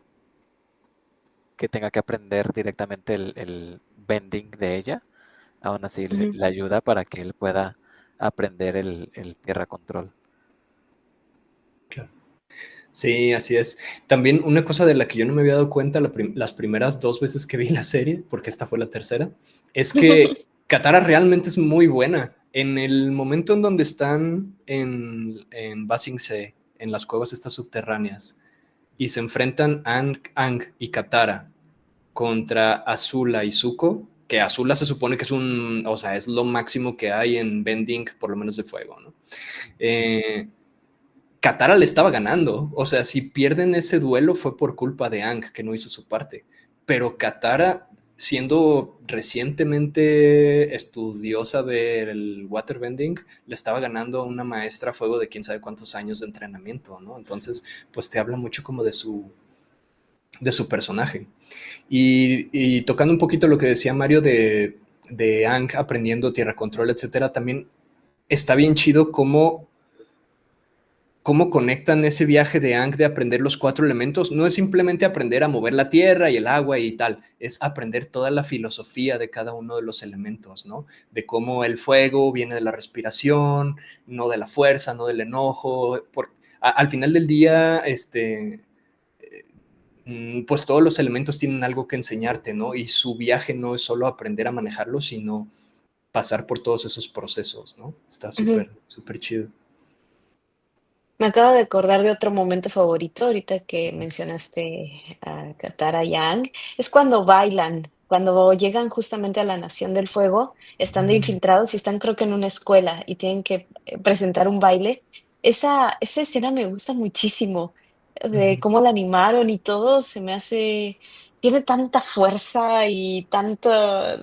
que tenga que aprender directamente el bending de ella, aún así ujú. le ayuda para que él pueda aprender el tierra control. Claro. Sí, así es. También una cosa de la que yo no me había dado cuenta las primeras dos veces que vi la serie, porque esta fue la tercera, es que Katara realmente es muy buena. En el momento en donde están en Ba Sing Se, en las cuevas estas subterráneas, y se enfrentan Aang y Katara contra Azula y Zuko, que Azula se supone que es o sea, es lo máximo que hay en bending, por lo menos de fuego, ¿no? Katara le estaba ganando, o sea, si pierden ese duelo fue por culpa de Aang, que no hizo su parte, pero Katara, siendo recientemente estudiosa del waterbending, le estaba ganando a una maestra a fuego de quién sabe cuántos años de entrenamiento, ¿no? Entonces, pues te habla mucho como de su personaje. Y tocando un poquito lo que decía Mario de Aang aprendiendo tierra control, etcétera, también está bien chido cómo conectan ese viaje de Aang de aprender los 4 elementos. No es simplemente aprender a mover la tierra y el agua y tal, es aprender toda la filosofía de cada uno de los elementos, ¿no? De cómo el fuego viene de la respiración, no de la fuerza, no del enojo. Al final del día, pues todos los elementos tienen algo que enseñarte, ¿no? Y su viaje no es solo aprender a manejarlo, sino pasar por todos esos procesos, ¿no? Está Ujú. súper, súper chido. Me acabo de acordar de otro momento favorito, ahorita que mencionaste a Katara y a Aang, es cuando bailan, cuando llegan justamente a la Nación del Fuego, están de infiltrados y están creo que en una escuela y tienen que presentar un baile. Esa escena me gusta muchísimo, de cómo la animaron y todo, se me hace, tiene tanta fuerza y tanto,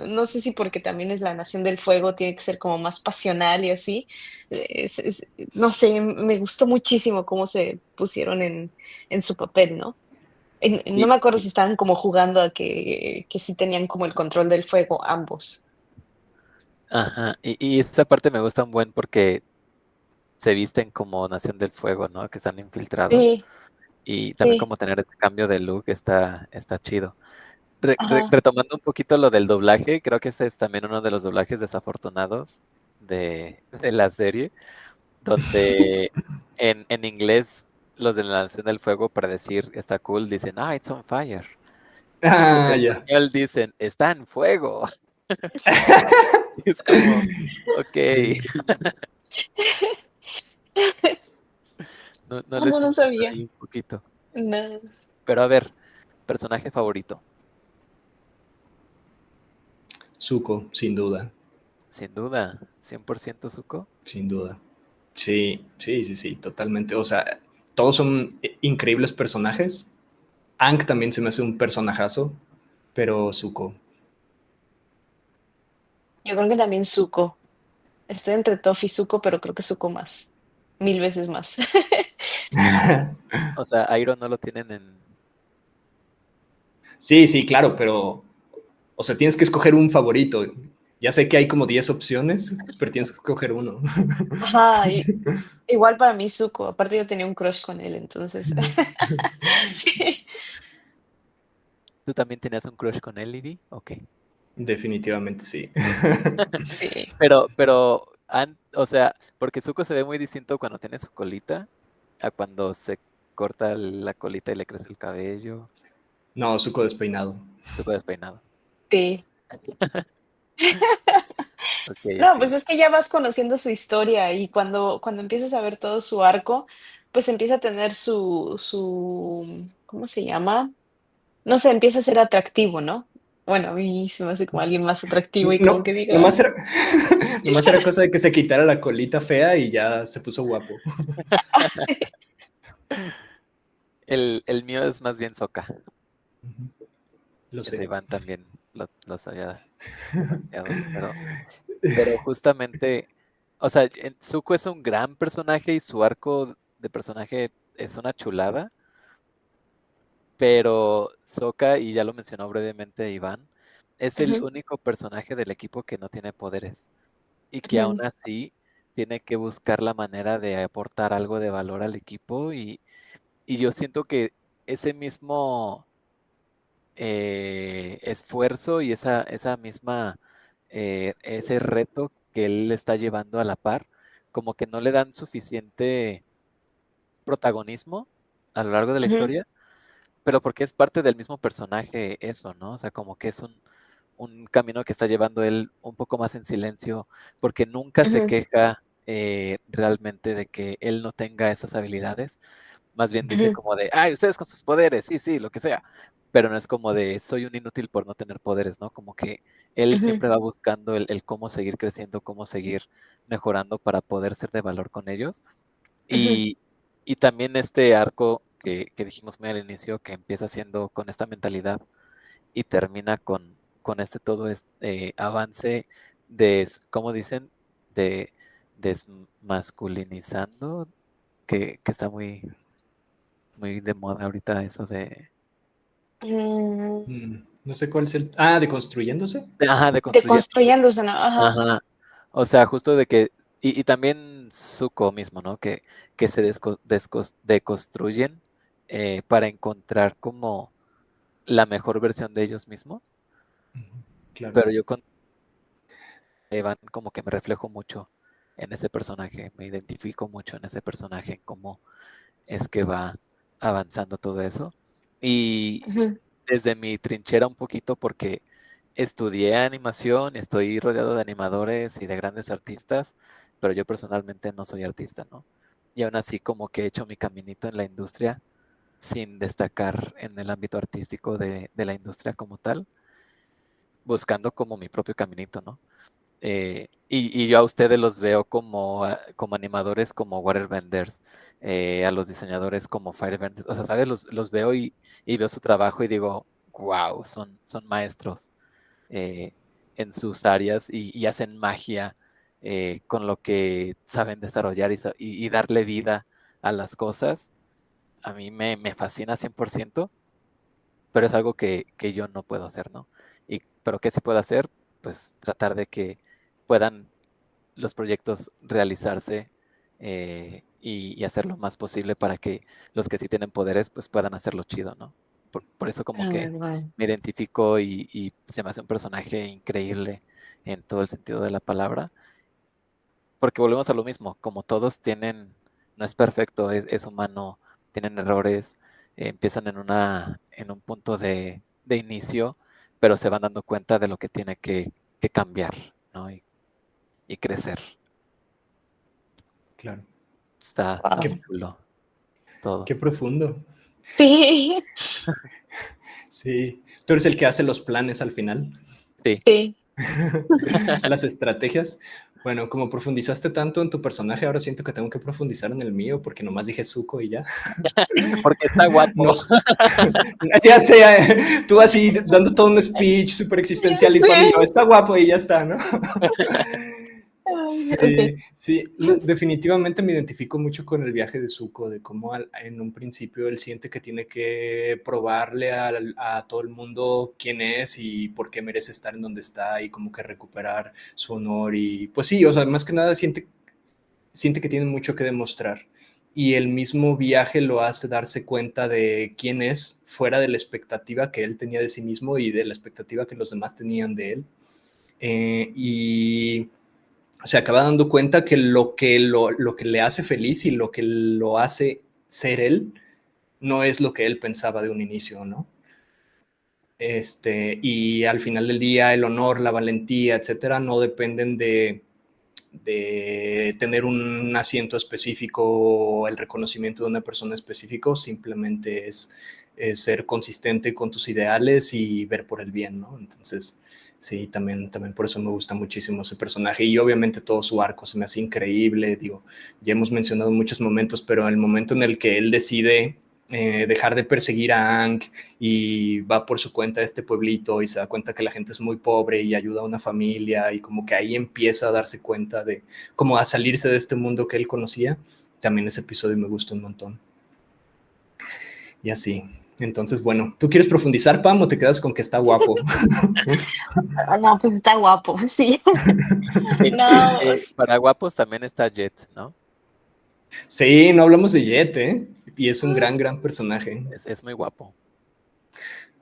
no sé si porque también es la Nación del Fuego, tiene que ser como más pasional y así. No sé, me gustó muchísimo cómo se pusieron en su papel, ¿no? No Y, me acuerdo si estaban como jugando a que sí tenían como el control del fuego ambos. ajá, y esta parte me gusta un buen porque se visten como Nación del Fuego, ¿no? Que están infiltrados. Sí, Y también sí, como tener este cambio de look está chido. ajá. Retomando un poquito lo del doblaje, creo que ese es también uno de los doblajes desafortunados de la serie, donde en inglés los de la Nación del Fuego para decir está cool dicen, ah, it's on fire. Y en Ah, ya. español dicen, está en fuego. Es como, ok, Sí. no les ¿Cómo no funciona sabía? ahí un poquito. No. Pero a ver, personaje favorito, Zuko, sin duda, sin duda, 100% Zuko. sin duda. Sí, sí, sí, sí, totalmente. O sea, todos son increíbles personajes. Aang también se me hace un personajazo, pero Zuko. Yo creo que también Zuko. Estoy entre Toph y Zuko, pero creo que Zuko más. 1000 veces más. O sea, Iroh no lo tienen en... Sí, sí, claro, pero, o sea, tienes que escoger un favorito. Ya sé que hay como 10 opciones, pero tienes que escoger uno. Ajá, igual para mí Zuko. Aparte yo tenía un crush con él, entonces. Sí, ¿Tú también tenías un crush con él, Libby? Ok. Definitivamente sí. sí. O sea, porque Zuko se ve muy distinto cuando tiene su colita a cuando se corta la colita y le crece el cabello. No, Zuko despeinado. Zuko despeinado. Sí. Ok, No, ok. pues es que ya vas conociendo su historia y cuando empiezas a ver todo su arco, pues empieza a tener ¿cómo se llama? No sé, empieza a ser atractivo, ¿no? Bueno, a mí se me hace como alguien más atractivo y como No, que digo, nomás era, nomás era cosa de que se quitara la colita fea y ya se puso guapo. El mío es más bien Sokka. Lo Ese sé. Iván también lo sabía demasiado. Pero justamente, o sea, Zuko es un gran personaje y su arco de personaje es una chulada, pero Sokka, y ya lo mencionó brevemente Iván, es el ujú, único personaje del equipo que no tiene poderes y que aún ujú, así tiene que buscar la manera de aportar algo de valor al equipo y yo siento que ese mismo esfuerzo y esa misma, ese reto que él está llevando a la par, como que no le dan suficiente protagonismo a lo largo de la ujú, historia, pero porque es parte del mismo personaje eso, ¿no? O sea, como que es un camino que está llevando él un poco más en silencio, porque nunca se ujú, queja realmente de que él no tenga esas habilidades. Más bien dice ujú, como de, ay, ustedes con sus poderes, sí, sí, lo que sea. Pero no es como de, soy un inútil por no tener poderes, ¿no? Como que él Ujú, siempre va buscando el cómo seguir creciendo, cómo seguir mejorando para poder ser de valor con ellos. ujú, Y, y también este arco que dijimos muy al inicio, que empieza siendo con esta mentalidad y termina con este todo este avance ¿cómo dicen? De desmasculinizando, que está muy de moda ahorita eso mm, No sé cuál es el... Ah, de construyéndose. ajá, de construyendo. deconstruyéndose, ¿no? Ajá. Ajá. O sea, justo de que, y también Zuko mismo, ¿no? Que se deconstruyen para encontrar como la mejor versión de ellos mismos. Ujú, claro. Pero yo con Evan como que me reflejo mucho en ese personaje, me identifico mucho en ese personaje, en cómo es que va avanzando todo eso. Y Ujú. desde mi trinchera un poquito, porque estudié animación, estoy rodeado de animadores y de grandes artistas, pero yo personalmente no soy artista, ¿no? Y aún así como que he hecho mi caminito en la industria sin destacar en el ámbito artístico de la industria como tal, buscando como mi propio caminito, ¿no? Y yo a ustedes los veo como animadores, como waterbenders, a los diseñadores como firebenders. O sea, ¿sabes? Los veo y veo su trabajo y digo, wow, son maestros eh, en sus áreas y hacen magia con lo que saben desarrollar y darle vida a las cosas. A mí me fascina 100%, pero es algo que yo no puedo hacer, ¿no? Pero ¿qué se puede hacer? Pues tratar de que puedan los proyectos realizarse y hacer lo más posible para que los que sí tienen poderes pues puedan hacerlo chido, ¿no? Por eso como Ah, que bueno. me identifico y se me hace un personaje increíble en todo el sentido de la palabra, porque volvemos a lo mismo, como todos tienen, no es perfecto, es humano, tienen errores, empiezan en un punto de inicio, pero se van dando cuenta de lo que tiene que cambiar, ¿no? Y crecer. Claro. Está muy Wow. chulo todo. Qué profundo. Sí, Sí. Tú eres el que hace los planes al final. Sí, sí. Las estrategias. Bueno, como profundizaste tanto en tu personaje, ahora siento que tengo que profundizar en el mío porque nomás dije Zuko y ya. porque está guapo. Nos... ya sé, tú así dando todo un speech súper Ya existencial y sé. Juan y yo, está guapo y ya está, ¿no? Ay, ok. Sí, sí, no, definitivamente me identifico mucho con el viaje de Zuko, de cómo en un principio él siente que tiene que probarle a todo el mundo quién es y por qué merece estar en donde está y como que recuperar su honor y pues sí, o sea, más que nada siente que tiene mucho que demostrar y el mismo viaje lo hace darse cuenta de quién es fuera de la expectativa que él tenía de sí mismo y de la expectativa que los demás tenían de él. Y se acaba dando cuenta que lo que le hace feliz y lo que lo hace ser él no es lo que él pensaba de un inicio, ¿no? Y al final del día el honor, la valentía, etcétera, no dependen de tener un asiento específico o el reconocimiento de una persona específico, simplemente es ser consistente con tus ideales y ver por el bien, ¿no? Entonces, sí, también por eso me gusta muchísimo ese personaje y obviamente todo su arco se me hace increíble, digo, ya hemos mencionado muchos momentos, pero el momento en el que él decide dejar de perseguir a Aang y va por su cuenta a este pueblito y se da cuenta que la gente es muy pobre y ayuda a una familia y como que ahí empieza a darse cuenta de como a salirse de este mundo que él conocía. También ese episodio me gustó un montón. Y así. Entonces, bueno, ¿tú quieres profundizar, Pam, o te quedas con que está guapo? Ah, no, pues está guapo, sí. Y, No, para guapos también está Jet, ¿no? Sí, no hablamos de Jet, ¿eh? Y es un gran personaje. Es muy guapo.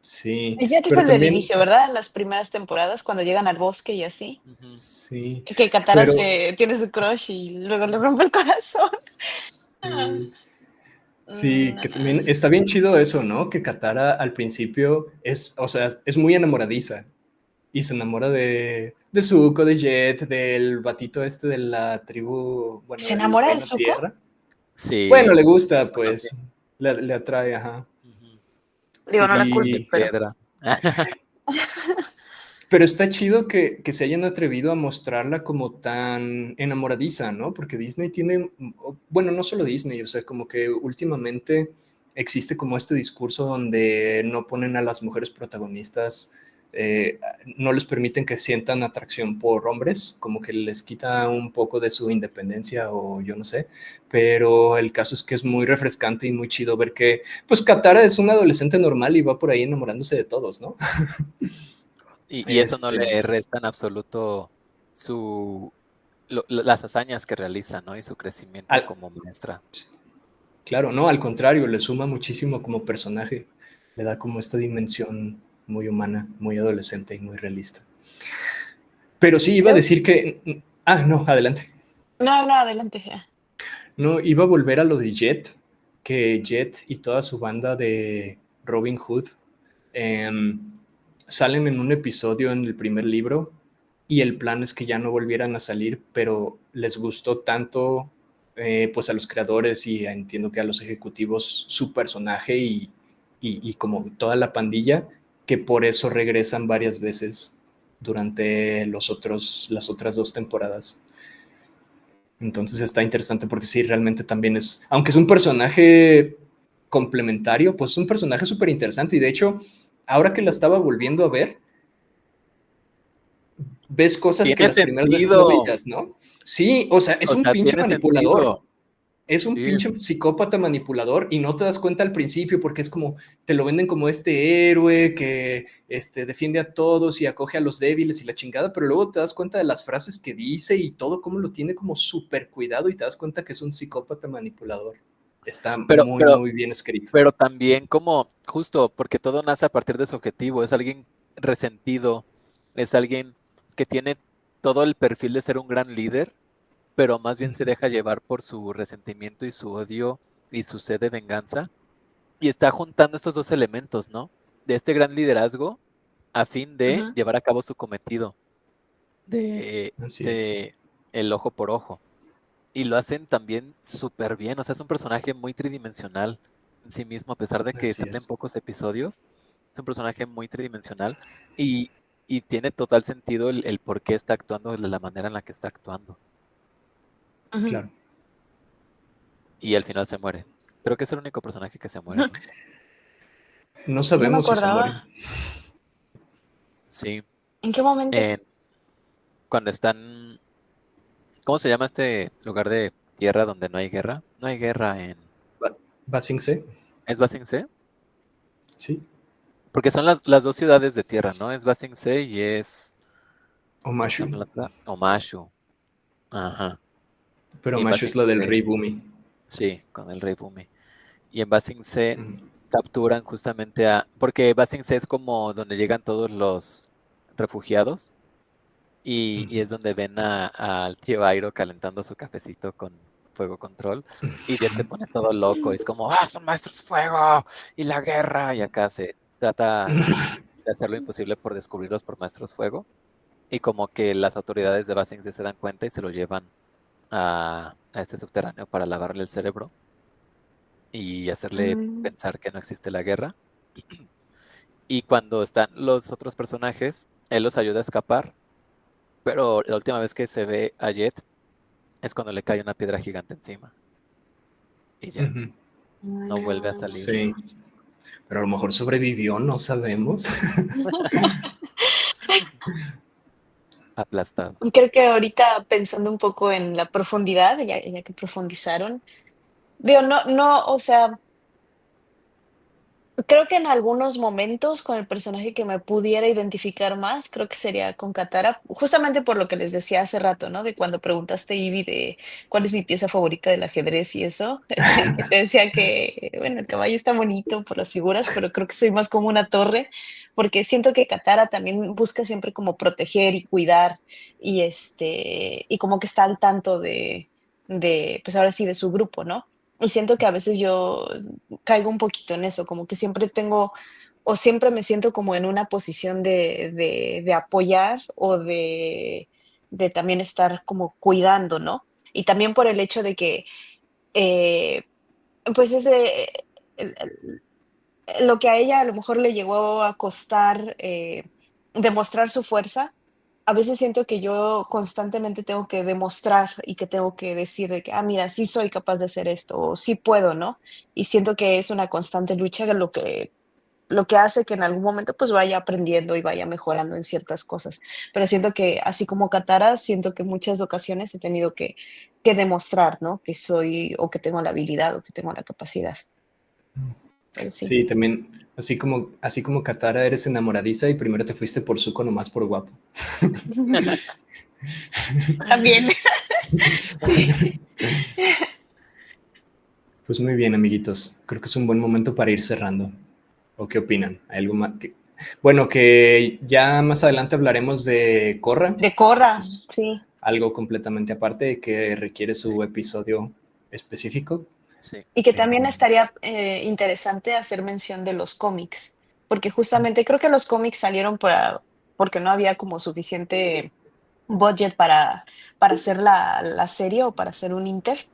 Sí, ya que es pero el del también, inicio, ¿verdad? Las primeras temporadas, cuando llegan al bosque y así. Ujú. sí, Y que Katara pero se tiene su crush y luego le rompe el corazón. Ah, sí. Sí, que también mm, está bien chido eso, ¿no? Que Katara al principio es, o sea, es muy enamoradiza y se enamora de Zuko, de Jet, del batito este de la tribu, bueno, ¿se del enamora de Reino Zuko? Tierra. Sí, Bueno, le gusta, bueno, sí. pues, le atrae, ajá. Digo, no la Sí, culpo, Y pero. piedra. Pero está chido que se hayan atrevido a mostrarla como tan enamoradiza, ¿no? Porque Disney tiene, bueno, no solo Disney, o sea, como que últimamente existe como este discurso donde no ponen a las mujeres protagonistas, no les permiten que sientan atracción por hombres, como que les quita un poco de su independencia o yo no sé, pero el caso es que es muy refrescante y muy chido ver que, pues Katara es una adolescente normal y va por ahí enamorándose de todos, ¿no? Y eso no Este, le resta en absoluto las hazañas que realiza, ¿no? Y su crecimiento al, como maestra. claro, no, al contrario, le suma muchísimo como personaje, le da como esta dimensión muy humana, muy adolescente y muy realista. Pero sí, iba a Creo- decir que, no, adelante. No, no, adelante. No, iba a volver a lo de Jet, que Jet y toda su banda de Robin Hood eh, salen en un episodio en el primer libro y el plan es que ya no volvieran a salir, pero les gustó tanto pues a los creadores y entiendo que a los ejecutivos su personaje y como toda la pandilla, que por eso regresan varias veces durante las otras dos temporadas. Entonces está interesante porque sí, realmente también es, aunque es un personaje complementario, pues es un personaje súper interesante. Y de hecho, ahora que la estaba volviendo a ver, ves cosas que Tiene las primeras veces no sentido, veías, ¿no? Sí, o sea, es o un sea, pinche tiene manipulador. sentido. Es un Sí, pinche psicópata manipulador y no te das cuenta al principio porque es como, te lo venden como este héroe que defiende a todos y acoge a los débiles y la chingada, pero luego te das cuenta de las frases que dice y todo cómo lo tiene como súper cuidado y te das cuenta que es un psicópata manipulador. Está pero, muy, pero, muy bien escrito. pero también como, justo, porque todo nace a partir de su objetivo, es alguien resentido, es alguien que tiene todo el perfil de ser un gran líder, pero más bien se deja llevar por su resentimiento y su odio y su sed de venganza, y está juntando estos dos elementos, ¿no? De este gran liderazgo a fin de Ujú, llevar a cabo su cometido Así es. de el ojo por ojo. Y lo hacen también súper bien, o sea, es un personaje muy tridimensional en sí mismo, a pesar de que Así salen es. pocos episodios, es un personaje muy tridimensional y, y tiene total sentido el por qué está actuando de la manera en la que está actuando. ujú. Claro. Y Así al es. final se muere. Creo que es el único personaje que se muere, ¿no? No No me sabemos si se muere. acordaba. Sí. ¿En qué momento? En- Cuando están, ¿cómo se llama este lugar de tierra donde no hay guerra? No hay guerra en... ¿Va sin C? ¿Es Ba Sing Se? Sí. Porque son las dos ciudades de tierra, ¿no? Es Ba Sing Se y es... O ¿Cómo se Mashu. llama la otra? Omashu. Ajá. Pero Y en Ba Mashu Sing es la del Se, Rey Bumi. sí, con el rey Bumi. Y en Ba Sing Se Ujú. capturan justamente a... Porque Ba Sing Se es como donde llegan todos los refugiados y es donde ven al tío Airo calentando su cafecito con fuego control. Y Jet se pone todo loco. Es como, son maestros fuego y la guerra. Y acá se trata de hacer lo imposible por descubrirlos por maestros fuego. Y como que las autoridades de Ba Sing Se dan cuenta y se lo llevan a este subterráneo para lavarle el cerebro y hacerle Mm, pensar que no existe la guerra. Y cuando están los otros personajes, él los ayuda a escapar, pero la última vez que se ve a Jet es cuando le cae una piedra gigante encima y ya, Ujú. no vuelve a mm. salir Sí, pero a lo mejor sobrevivió, no sabemos. aplastado. Creo que ahorita pensando un poco en la profundidad, ya que profundizaron, digo, no, no, o sea, creo que en algunos momentos con el personaje que me pudiera identificar más, creo que sería con Katara, justamente por lo que les decía hace rato, ¿no? De cuando preguntaste, Ivy, de cuál es mi pieza favorita del ajedrez y eso, que te decía que, bueno, el caballo está bonito por las figuras, pero creo que soy más como una torre, porque siento que Katara también busca siempre como proteger y cuidar y como que está al tanto pues ahora sí, de su grupo, ¿no? Y siento que a veces yo caigo un poquito en eso, como que siempre tengo o siempre me siento como en una posición de apoyar o de también estar como cuidando, ¿no? Y también por el hecho de que, eh, pues el lo que a ella a lo mejor le llegó a costar, demostrar su fuerza, a veces siento que yo constantemente tengo que demostrar y que tengo que decir de que, ah, mira, sí soy capaz de hacer esto o sí puedo, ¿no? Y siento que es una constante lucha lo que hace que en algún momento pues vaya aprendiendo y vaya mejorando en ciertas cosas. Pero siento que así como Katara, siento que en muchas ocasiones he tenido que demostrar, ¿no? Que soy o que tengo la habilidad o que tengo la capacidad. Pero sí. Sí, también, así como Katara, eres enamoradiza y primero te fuiste por Zuko nomás por guapo. También. Sí. Pues muy bien, amiguitos. Creo que es un buen momento para ir cerrando. ¿O qué opinan? ¿Hay algo más? Bueno, que ya más adelante hablaremos de Korra. De Ese Korra, es sí. algo completamente aparte que requiere su episodio específico. Sí, Y que Eh, también estaría interesante hacer mención de los cómics, porque justamente creo que los cómics salieron porque no había como suficiente budget para hacer la serie o para hacer un inter.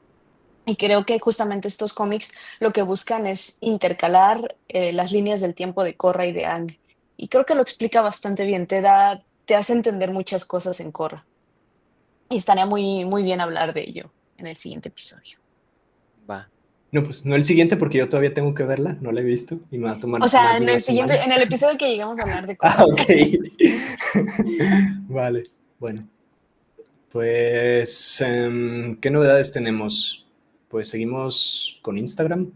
Y creo que justamente estos cómics lo que buscan es intercalar las líneas del tiempo de Korra y de Aang. Y creo que lo explica bastante bien, te hace entender muchas cosas en Korra. Y estaría muy, muy bien hablar de ello en el siguiente episodio. va. no, pues no el siguiente porque yo todavía tengo que verla, no la he visto y me va a tomar O sea, más de una semana. en el episodio que llegamos a hablar de Ah, Korra. ok. Vale, bueno. Pues, ¿qué novedades tenemos? Pues seguimos con Instagram,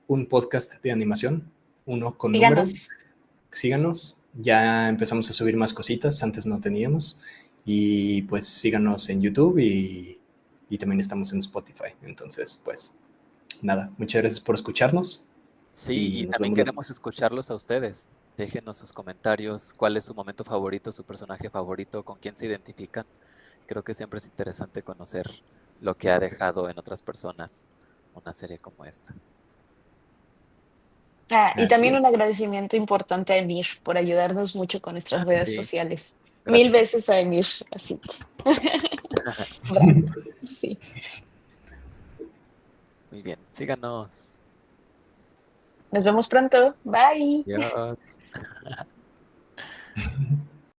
un podcast de animación, uno con número. Síganos. Síganos, ya empezamos a subir más cositas, antes no teníamos. Y pues síganos en YouTube y también estamos en Spotify. Entonces, pues nada, muchas gracias por escucharnos Sí, y y nos también vemos la queremos próxima. escucharlos a ustedes. Déjenos sus comentarios, cuál es su momento favorito, su personaje favorito, con quién se identifican. Creo que siempre es interesante conocer lo que ha dejado en otras personas una serie como esta. Ah, y Así también un es. agradecimiento importante a Emir por ayudarnos mucho con nuestras redes Sí, sociales. Mil gracias a veces a Emir, así. Bravo. Sí. Muy bien, síganos. Nos vemos pronto. Bye. Adiós.